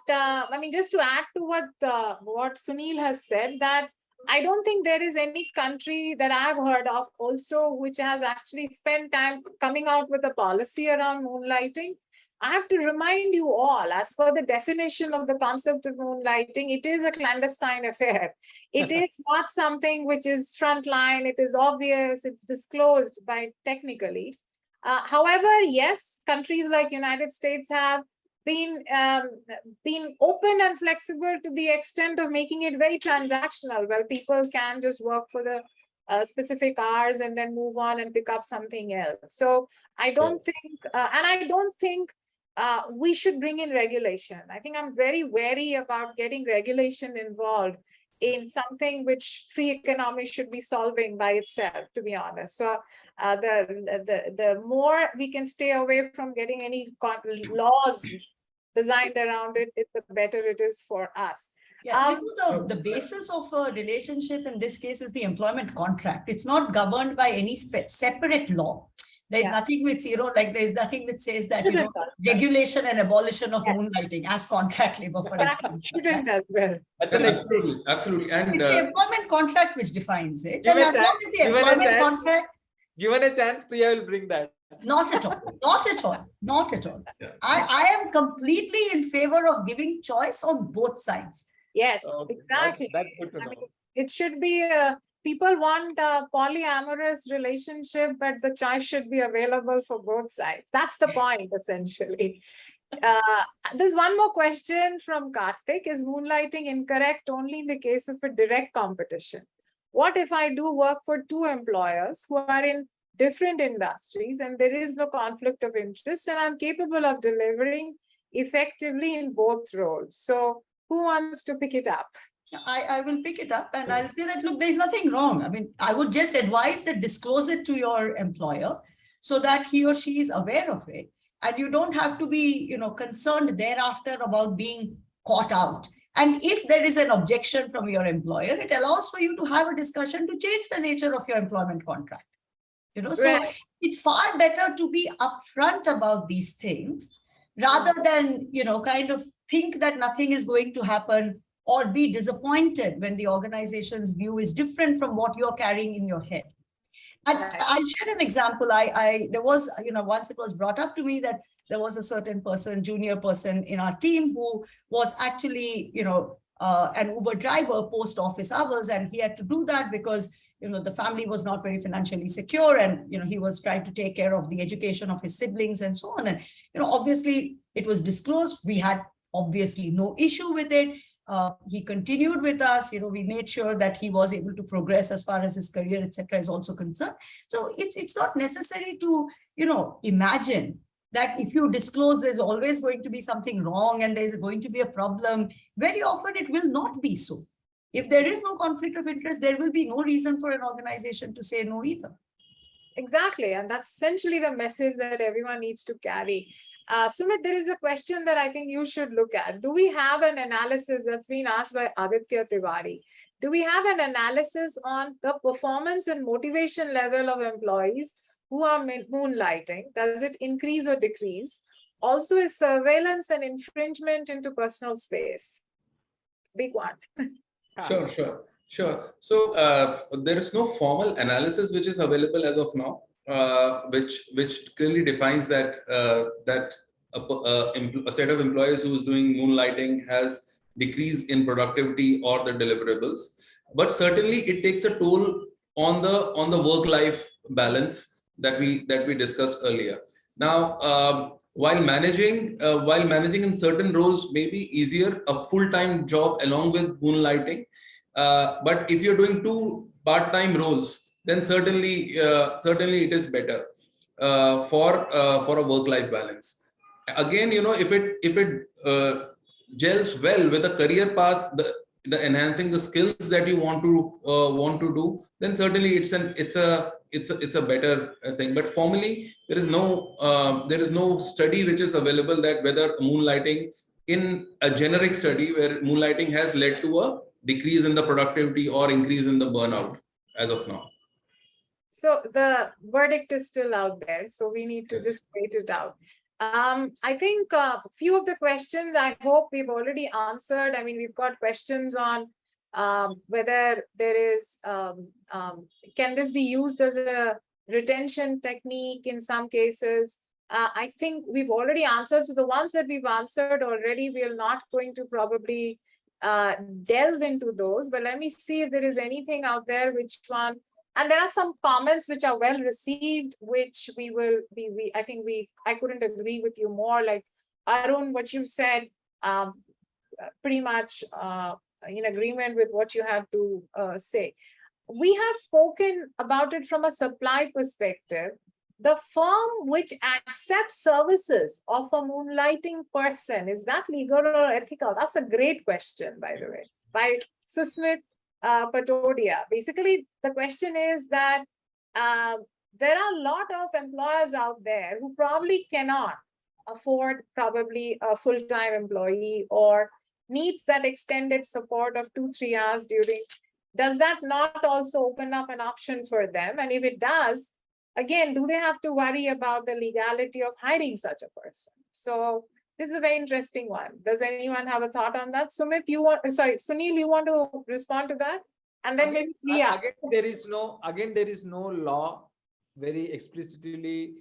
just to add to what Sunil has said, that I don't think there is any country that I've heard of also which has actually spent time coming out with a policy around moonlighting. I have to remind you all, as per the definition of the concept of moonlighting, it is a clandestine affair. It is not something which is frontline, it is obvious, it's disclosed by technically. However, yes, countries like United States have been open and flexible to the extent of making it very transactional, where people can just work for the specific hours and then move on and pick up something else. So I don't think we should bring in regulation. I think I'm very wary about getting regulation involved in something which free economy should be solving by itself, to be honest. So the more we can stay away from getting any laws designed around it, the better it is for us. Yeah, the basis of a relationship in this case is the employment contract. It's not governed by any separate law. There's Yeah. nothing which, there's nothing which says that, Shouldn't regulation and abolition of Yes. moonlighting as contract labor, for example. Shouldn't as well. That's an Absolutely, absolutely. And It's the employment contract which defines it. Give And a as long chance- as the given a employment chance. contract, given a chance, Priya will bring that. not at all, not at all, not at all. Yeah. I am completely in favor of giving choice on both sides. Yes, Okay, exactly. That's good to I know. mean, it should be people want a polyamorous relationship, but the choice should be available for both sides. That's the point, essentially. There's one more question from Karthik. Is moonlighting incorrect only in the case of a direct competition? What if I do work for two employers who are in different industries and there is no conflict of interest and I'm capable of delivering effectively in both roles? So who wants to pick it up? I will pick it up and I'll say that, look, there's nothing wrong. I mean, I would just advise that disclose it to your employer so that he or she is aware of it. And you don't have to be, concerned thereafter about being caught out. And if there is an objection from your employer, it allows for you to have a discussion to change the nature of your employment contract. So Right. it's far better to be upfront about these things rather than, kind of think that nothing is going to happen or be disappointed when the organization's view is different from what you're carrying in your head. And Right. I'll share an example. There was, once it was brought up to me that there was a certain person, junior person in our team who was actually, an Uber driver post office hours, and he had to do that because, the family was not very financially secure, and, he was trying to take care of the education of his siblings and so on. And, obviously it was disclosed. We had obviously no issue with it. He continued with us. We made sure that he was able to progress as far as his career, etc., is also concerned. So it's not necessary to, imagine that if you disclose, there's always going to be something wrong and there's going to be a problem. Very often it will not be so. If there is no conflict of interest, there will be no reason for an organization to say no either. Exactly. And that's essentially the message that everyone needs to carry. Sumit, there is a question that I think you should look at. Do we have an analysis that's been asked by Aditya Tiwari? Do we have an analysis on the performance and motivation level of employees who are moonlighting? Does it increase or decrease? Also, is surveillance and infringement into personal space? Big one. Sure. So there is no formal analysis which is available as of now, which clearly defines that a set of employees who is doing moonlighting has decrease in productivity or the deliverables. But certainly it takes a toll on the work-life balance that we discussed earlier. Now, while managing in certain roles may be easier, a full-time job along with moonlighting. But if you're doing two part-time roles, then certainly it is better for a work-life balance. Again, if it gels well with a career path, the enhancing the skills that you want to do, then certainly it's a better thing. But formally, there is no study which is available that whether moonlighting, in a generic study where moonlighting has led to a decrease in the productivity or increase in the burnout as of now. So the verdict is still out there. So we need to Yes. just wait it out. I think a few of the questions I hope we've already answered. I mean, we've got questions on whether there is, can this be used as a retention technique in some cases? I think we've already answered. So the ones that we've answered already, we're not going to probably delve into those, but let me see if there is anything out there, which one. And there are some comments which are well received, which we will be, I couldn't agree with you more. Like Arun, what you said, pretty much in agreement with what you had to say. We have spoken about it from a supply perspective. The firm which accepts services of a moonlighting person, is that legal or ethical? That's a great question, by the way, by Susmit Patodia. Basically, the question is that there are a lot of employers out there who probably cannot afford probably a full-time employee or needs that extended support of 2-3 hours during. Does that not also open up an option for them? And if it does, again, do they have to worry about the legality of hiring such a person? So this is a very interesting one. Does anyone have a thought on that? Sumit, Sunil, you want to respond to that? And then maybe Priya. Again, there is no law very explicitly,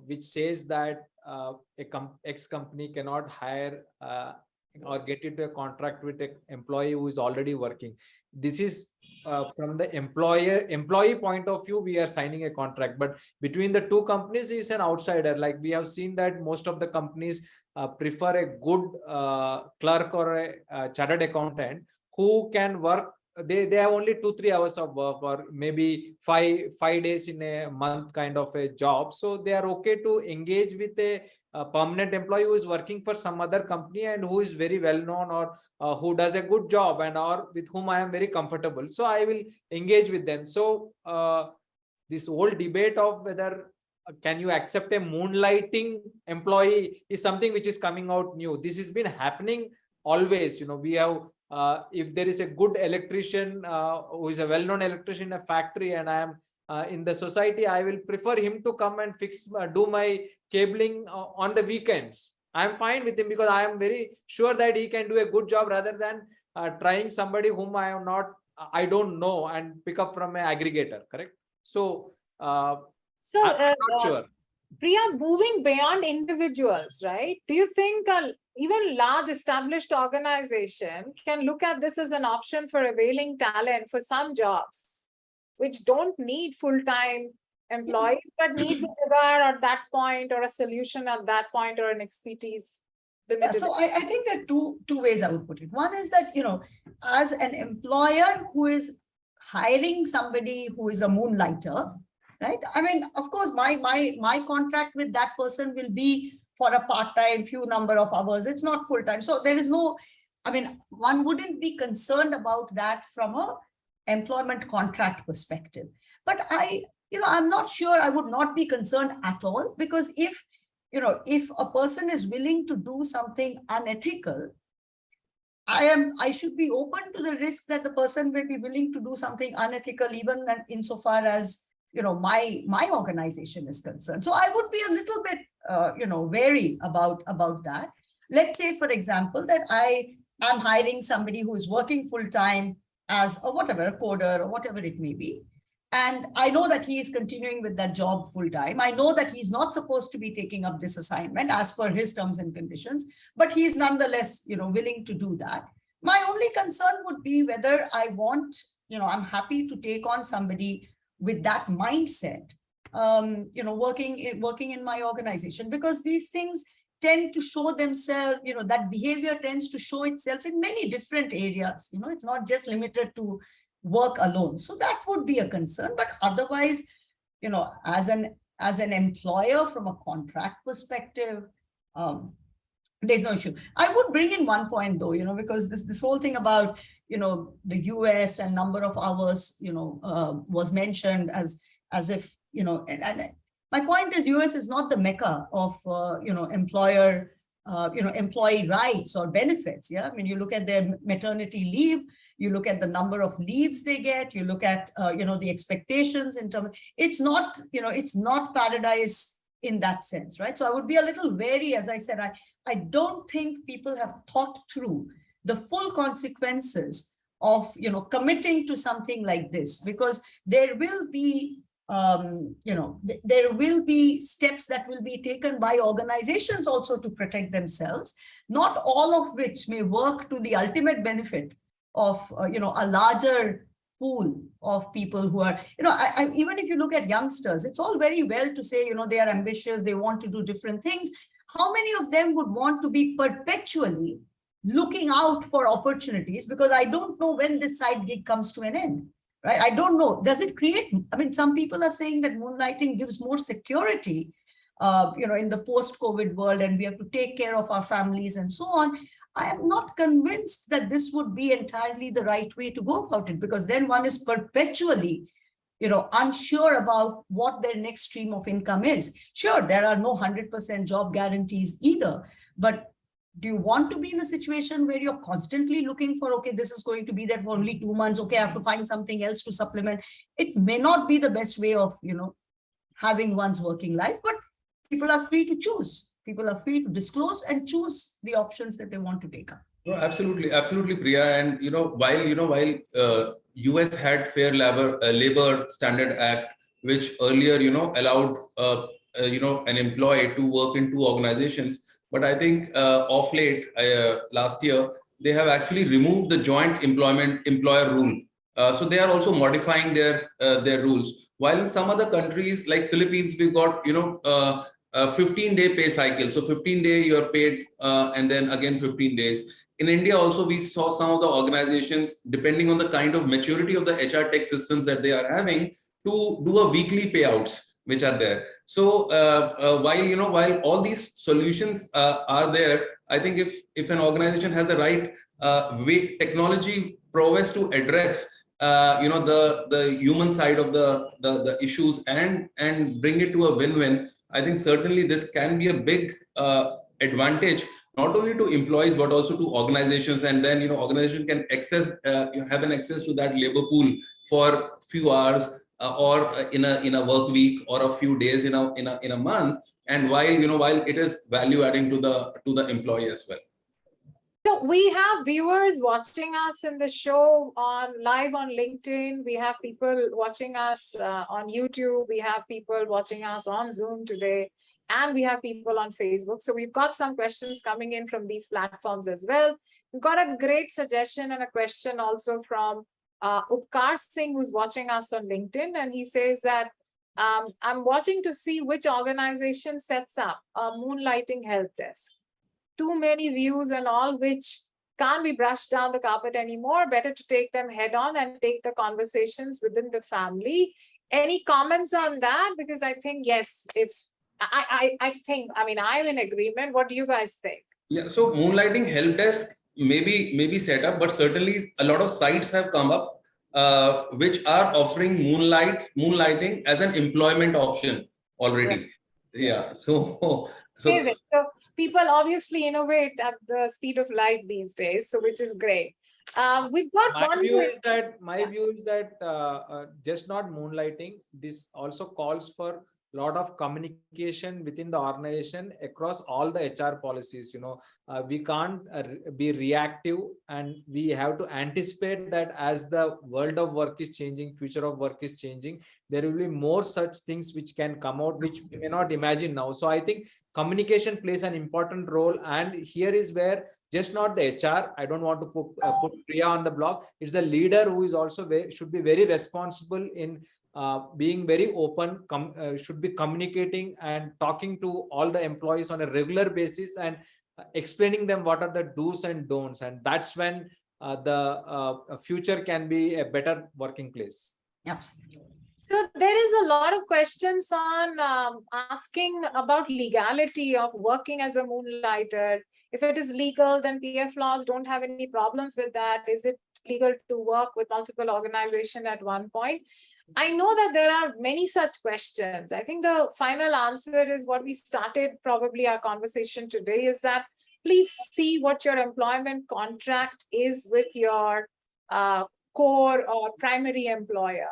which says that ex company cannot hire or get into a contract with an employee who is already working. This is from the employee point of view, we are signing a contract, but between the two companies is an outsider. Like we have seen that most of the companies prefer a good clerk or a chartered accountant who can work. They have only 2-3 hours of work, or maybe five days in a month kind of a job. So they are okay to engage with a permanent employee who is working for some other company and who is very well known, or who does a good job, and or with whom I am very comfortable. So I will engage with them. So this whole debate of whether can you accept a moonlighting employee is something which is coming out new. This has been happening always. We have if there is a good electrician who is a well-known electrician in a factory, and I am in the society, I will prefer him to come and do my cabling on the weekends. I am fine with him because I am very sure that he can do a good job, rather than trying somebody whom I don't know and pick up from an aggregator. Correct? So I'm not sure. Priya, moving beyond individuals, right? Do you think even large established organization can look at this as an option for availing talent for some jobs, which don't need full-time employees, but needs a regard at that point, or a solution at that point, or an expertise? Yeah, so I think there are two ways I would put it. One is that, as an employer who is hiring somebody who is a moonlighter, right? I mean, of course, my contract with that person will be for a part-time, few number of hours. It's not full-time. So there is no, one wouldn't be concerned about that from a employment contract perspective. But I'm not sure I would not be concerned at all, because if a person is willing to do something unethical, I should be open to the risk that the person will be willing to do something unethical, even insofar as my organization is concerned. So I would be a little bit wary about that. Let's say, for example, that I am hiring somebody who is working full-time as a coder or whatever it may be. And I know that he is continuing with that job full-time. I know that he's not supposed to be taking up this assignment as per his terms and conditions, but he's nonetheless, willing to do that. My only concern would be whether I want, I'm happy to take on somebody with that mindset, working in my organization, because these things tend to show themselves, that behavior tends to show itself in many different areas. It's not just limited to work alone. So that would be a concern. But otherwise, as an employer from a contract perspective, there's no issue. I would bring in one point though, because this whole thing about, the US and number of hours, was mentioned as if, and my point is US is not the mecca of, employee rights or benefits. Yeah. I mean, you look at their maternity leave, you look at the number of leaves they get, you look at, the expectations in terms, it's not paradise in that sense, right? So I would be a little wary, as I said, I don't think people have thought through the full consequences of, committing to something like this, because there will be, there will be steps that will be taken by organizations also to protect themselves, not all of which may work to the ultimate benefit of, a larger pool of people who are, even if you look at youngsters, it's all very well to say, they are ambitious, they want to do different things. How many of them would want to be perpetually looking out for opportunities? Because I don't know when this side gig comes to an end, right? I don't know. Does it create, some people are saying that moonlighting gives more security, in the post-COVID world, and we have to take care of our families and so on. I am not convinced that this would be entirely the right way to go about it, because then one is perpetually, unsure about what their next stream of income is. Sure, there are no 100% job guarantees either, but Do you want to be in a situation where you're constantly looking for, okay, this is going to be there for only 2 months. Okay, I have to find something else to supplement. It may not be the best way of, having one's working life, but people are free to choose. People are free to disclose and choose the options that they want to take up. No, absolutely, absolutely, Priya. And while US had Fair Labor Standard Act, which earlier allowed an employee to work in two organizations, but I think off late last year they have actually removed the joint employer rule. So they are also modifying their rules. While in some other countries like Philippines, we've got 15-day pay cycle. So 15-day you're paid, and then again 15 days. In India also, we saw some of the organizations, depending on the kind of maturity of the HRTech systems that they are having, to do a weekly payouts which are there. So while all these solutions are there, I think if an organization has the right technology prowess to address the human side of the issues and bring it to a win-win, I think certainly this can be a big advantage, not only to employees but also to organizations, and then organization can have an access to that labor pool for few hours or in a work week or a few days in a month, and while it is value adding to the employee as well. So we have viewers watching us in the show live on LinkedIn. We have people watching us on YouTube. We have people watching us on Zoom today. And we have people on Facebook. So we've got some questions coming in from these platforms as well. We've got a great suggestion and a question also from Upkar Singh, who's watching us on LinkedIn. And he says that, I'm watching to see which organization sets up a Moonlighting help desk. Too many views and all which can't be brushed down the carpet anymore. Better to take them head on and take the conversations within the family. Any comments on that? Because I think, yes, I'm in agreement. What do you guys think? Yeah, so Moonlighting help desk maybe set up, but certainly a lot of sites have come up which are offering moonlighting as an employment option already. Right. Yeah, so people obviously innovate at the speed of light these days, so which is great. We've got my view is that just not moonlighting. This also calls for lot of communication within the organization across all the HR policies. We can't be reactive, and we have to anticipate that as the world of work is changing, future of work is changing, there will be more such things which can come out which we may not imagine now. So I think communication plays an important role, and here is where just not the HR, I don't want to put Priya on the block. It's a leader who is also should be very responsible in being very open, should be communicating and talking to all the employees on a regular basis and explaining them what are the do's and don'ts. And that's when the future can be a better working place. Absolutely. So there is a lot of questions on asking about legality of working as a moonlighter. If it is legal, then PF laws don't have any problems with that. Is it legal to work with multiple organizations at one point? I know that there are many such questions. I think the final answer is what we started probably our conversation today, is that please see what your employment contract is with your core or primary employer.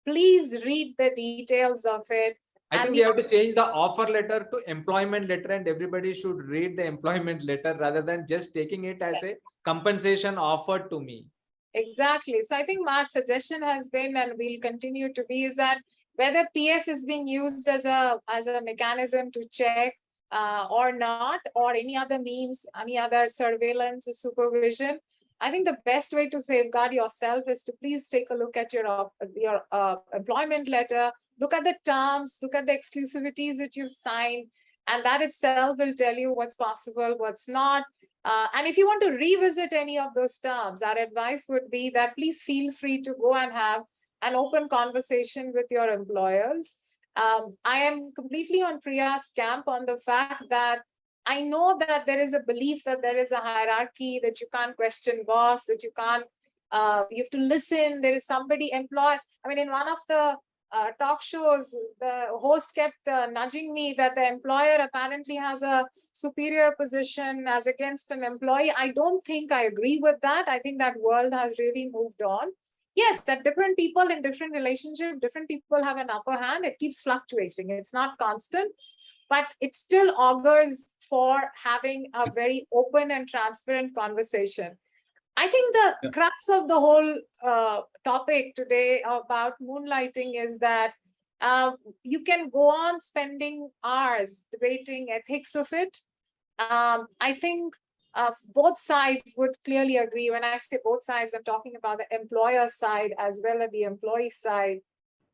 Please read the details of it. I think we have to change the offer letter to employment letter, and everybody should read the employment letter rather than just taking it as a compensation offered to me. Exactly. So I think my suggestion has been, and will continue to be, is that whether PF is being used as a mechanism to check or not, or any other means, any other surveillance or supervision, I think the best way to safeguard yourself is to please take a look at your employment letter, look at the terms, look at the exclusivities that you've signed, and that itself will tell you what's possible, what's not. And if you want to revisit any of those terms, our advice would be that please feel free to go and have an open conversation with your employers. I am completely on Priya's camp on the fact that I know that there is a belief that there is a hierarchy, that you can't question boss, that you can't, you have to listen. There is somebody in one of the talk shows, the host kept nudging me that the employer apparently has a superior position as against an employee. I don't think I agree with that. I think that world has really moved on. Yes, that different people in different relationships, different people have an upper hand. It keeps fluctuating. It's not constant, but it still augurs for having a very open and transparent conversation. I think the crux of the whole topic today about moonlighting is that you can go on spending hours debating ethics of it. I think both sides would clearly agree. When I say both sides, I'm talking about the employer side as well as the employee side.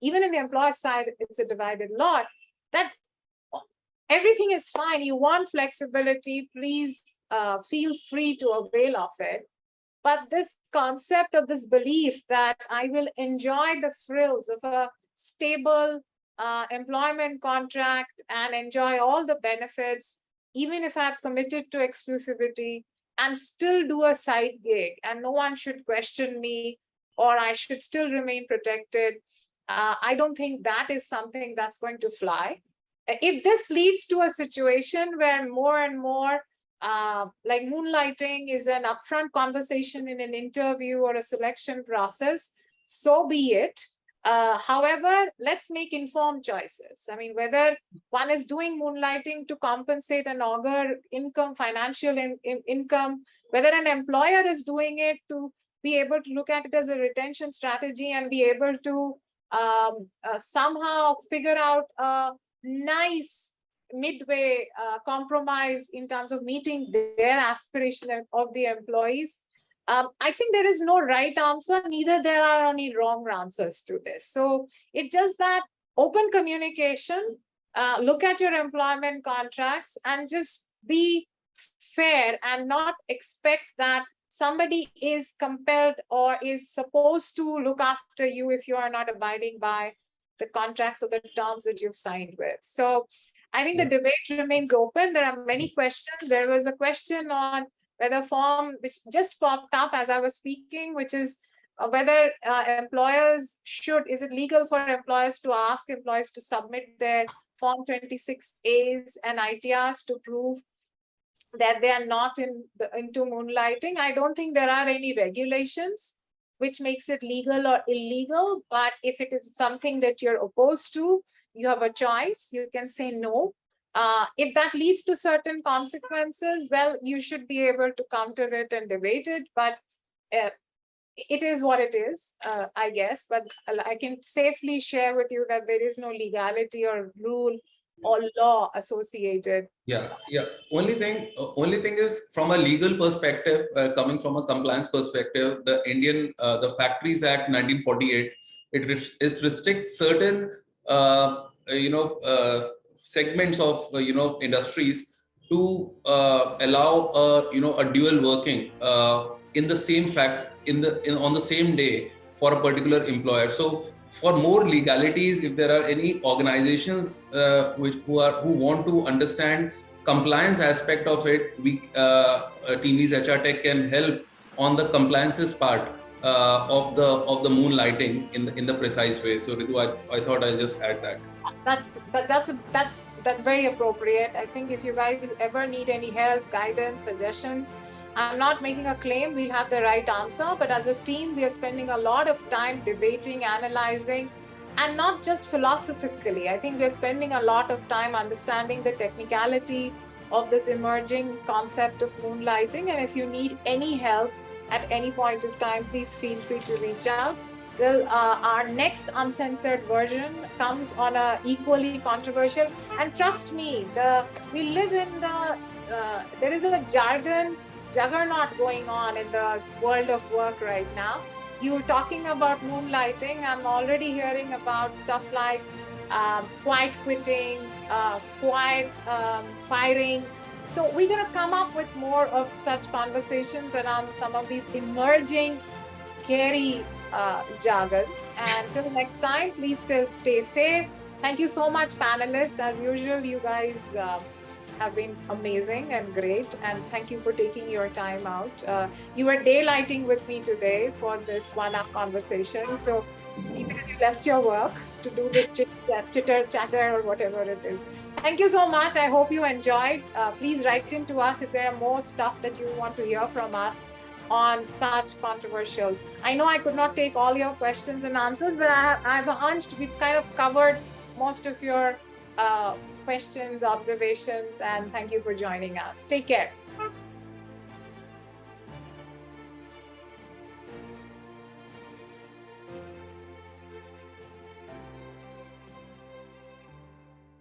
Even in the employer side, it's a divided lot that everything is fine. You want flexibility, please feel free to avail of it. But this concept of this belief that I will enjoy the frills of a stable employment contract and enjoy all the benefits, even if I've committed to exclusivity, and still do a side gig, and no one should question me, or I should still remain protected. I don't think that is something that's going to fly. If this leads to a situation where more and more like moonlighting is an upfront conversation in an interview or a selection process, so be it. However, let's make informed choices. I mean, whether one is doing moonlighting to compensate and augur income, financial income, whether an employer is doing it to be able to look at it as a retention strategy and be able to somehow figure out a nice midway compromise in terms of meeting their aspiration of the employees. I think there is no right answer, neither there are any wrong answers to this. So it's just that open communication, look at your employment contracts and just be fair and not expect that somebody is compelled or is supposed to look after you if you are not abiding by the contracts or the terms that you've signed with. So I think the debate remains open. There are many questions. There was a question on whether form, which just popped up as I was speaking, which is whether employers should, is it legal for employers to ask employees to submit their Form 26As and ITRs to prove that they are not into moonlighting. I don't think there are any regulations which makes it legal or illegal, but if it is something that you're opposed to, you have a choice, you can say no. If that leads to certain consequences, well, you should be able to counter it and debate it, but it is what it is, I guess. But I can safely share with you that there is no legality or rule or law associated. Yeah. Only thing is, from a legal perspective, coming from a compliance perspective, the Indian the Factories Act 1948, it restricts certain segments of industries to allow a dual working in the same on the same day for a particular employer. So for more legalities, if there are any organizations who want to understand compliance aspect of it, we TeamLease HRTech can help on the compliances part of the moonlighting in the precise way. So Ritu, I thought I'll just add that. That's very appropriate. I think if you guys ever need any help, guidance, suggestions, I'm not making a claim we'll have the right answer, but as a team, we are spending a lot of time debating, analyzing, and not just philosophically. I think we're spending a lot of time understanding the technicality of this emerging concept of moonlighting. And if you need any help at any point of time, please feel free to reach out. Till our next uncensored version comes on a equally controversial. And trust me, we live in there is a juggernaut going on in the world of work right now. You're talking about moonlighting. I'm already hearing about stuff like quiet quitting, quiet firing. So we're going to come up with more of such conversations around some of these emerging, scary jargons. And till next time, please still stay safe. Thank you so much, panelists. As usual, you guys have been amazing and great. And thank you for taking your time out. You were daylighting with me today for this 1 hour conversation. So because you left your work to do this chitter chatter or whatever it is. Thank you so much. I hope you enjoyed. Please write in to us if there are more stuff that you want to hear from us on such controversials. I know I could not take all your questions and answers, but I have a hunch we've kind of covered most of your questions, observations, and thank you for joining us. Take care.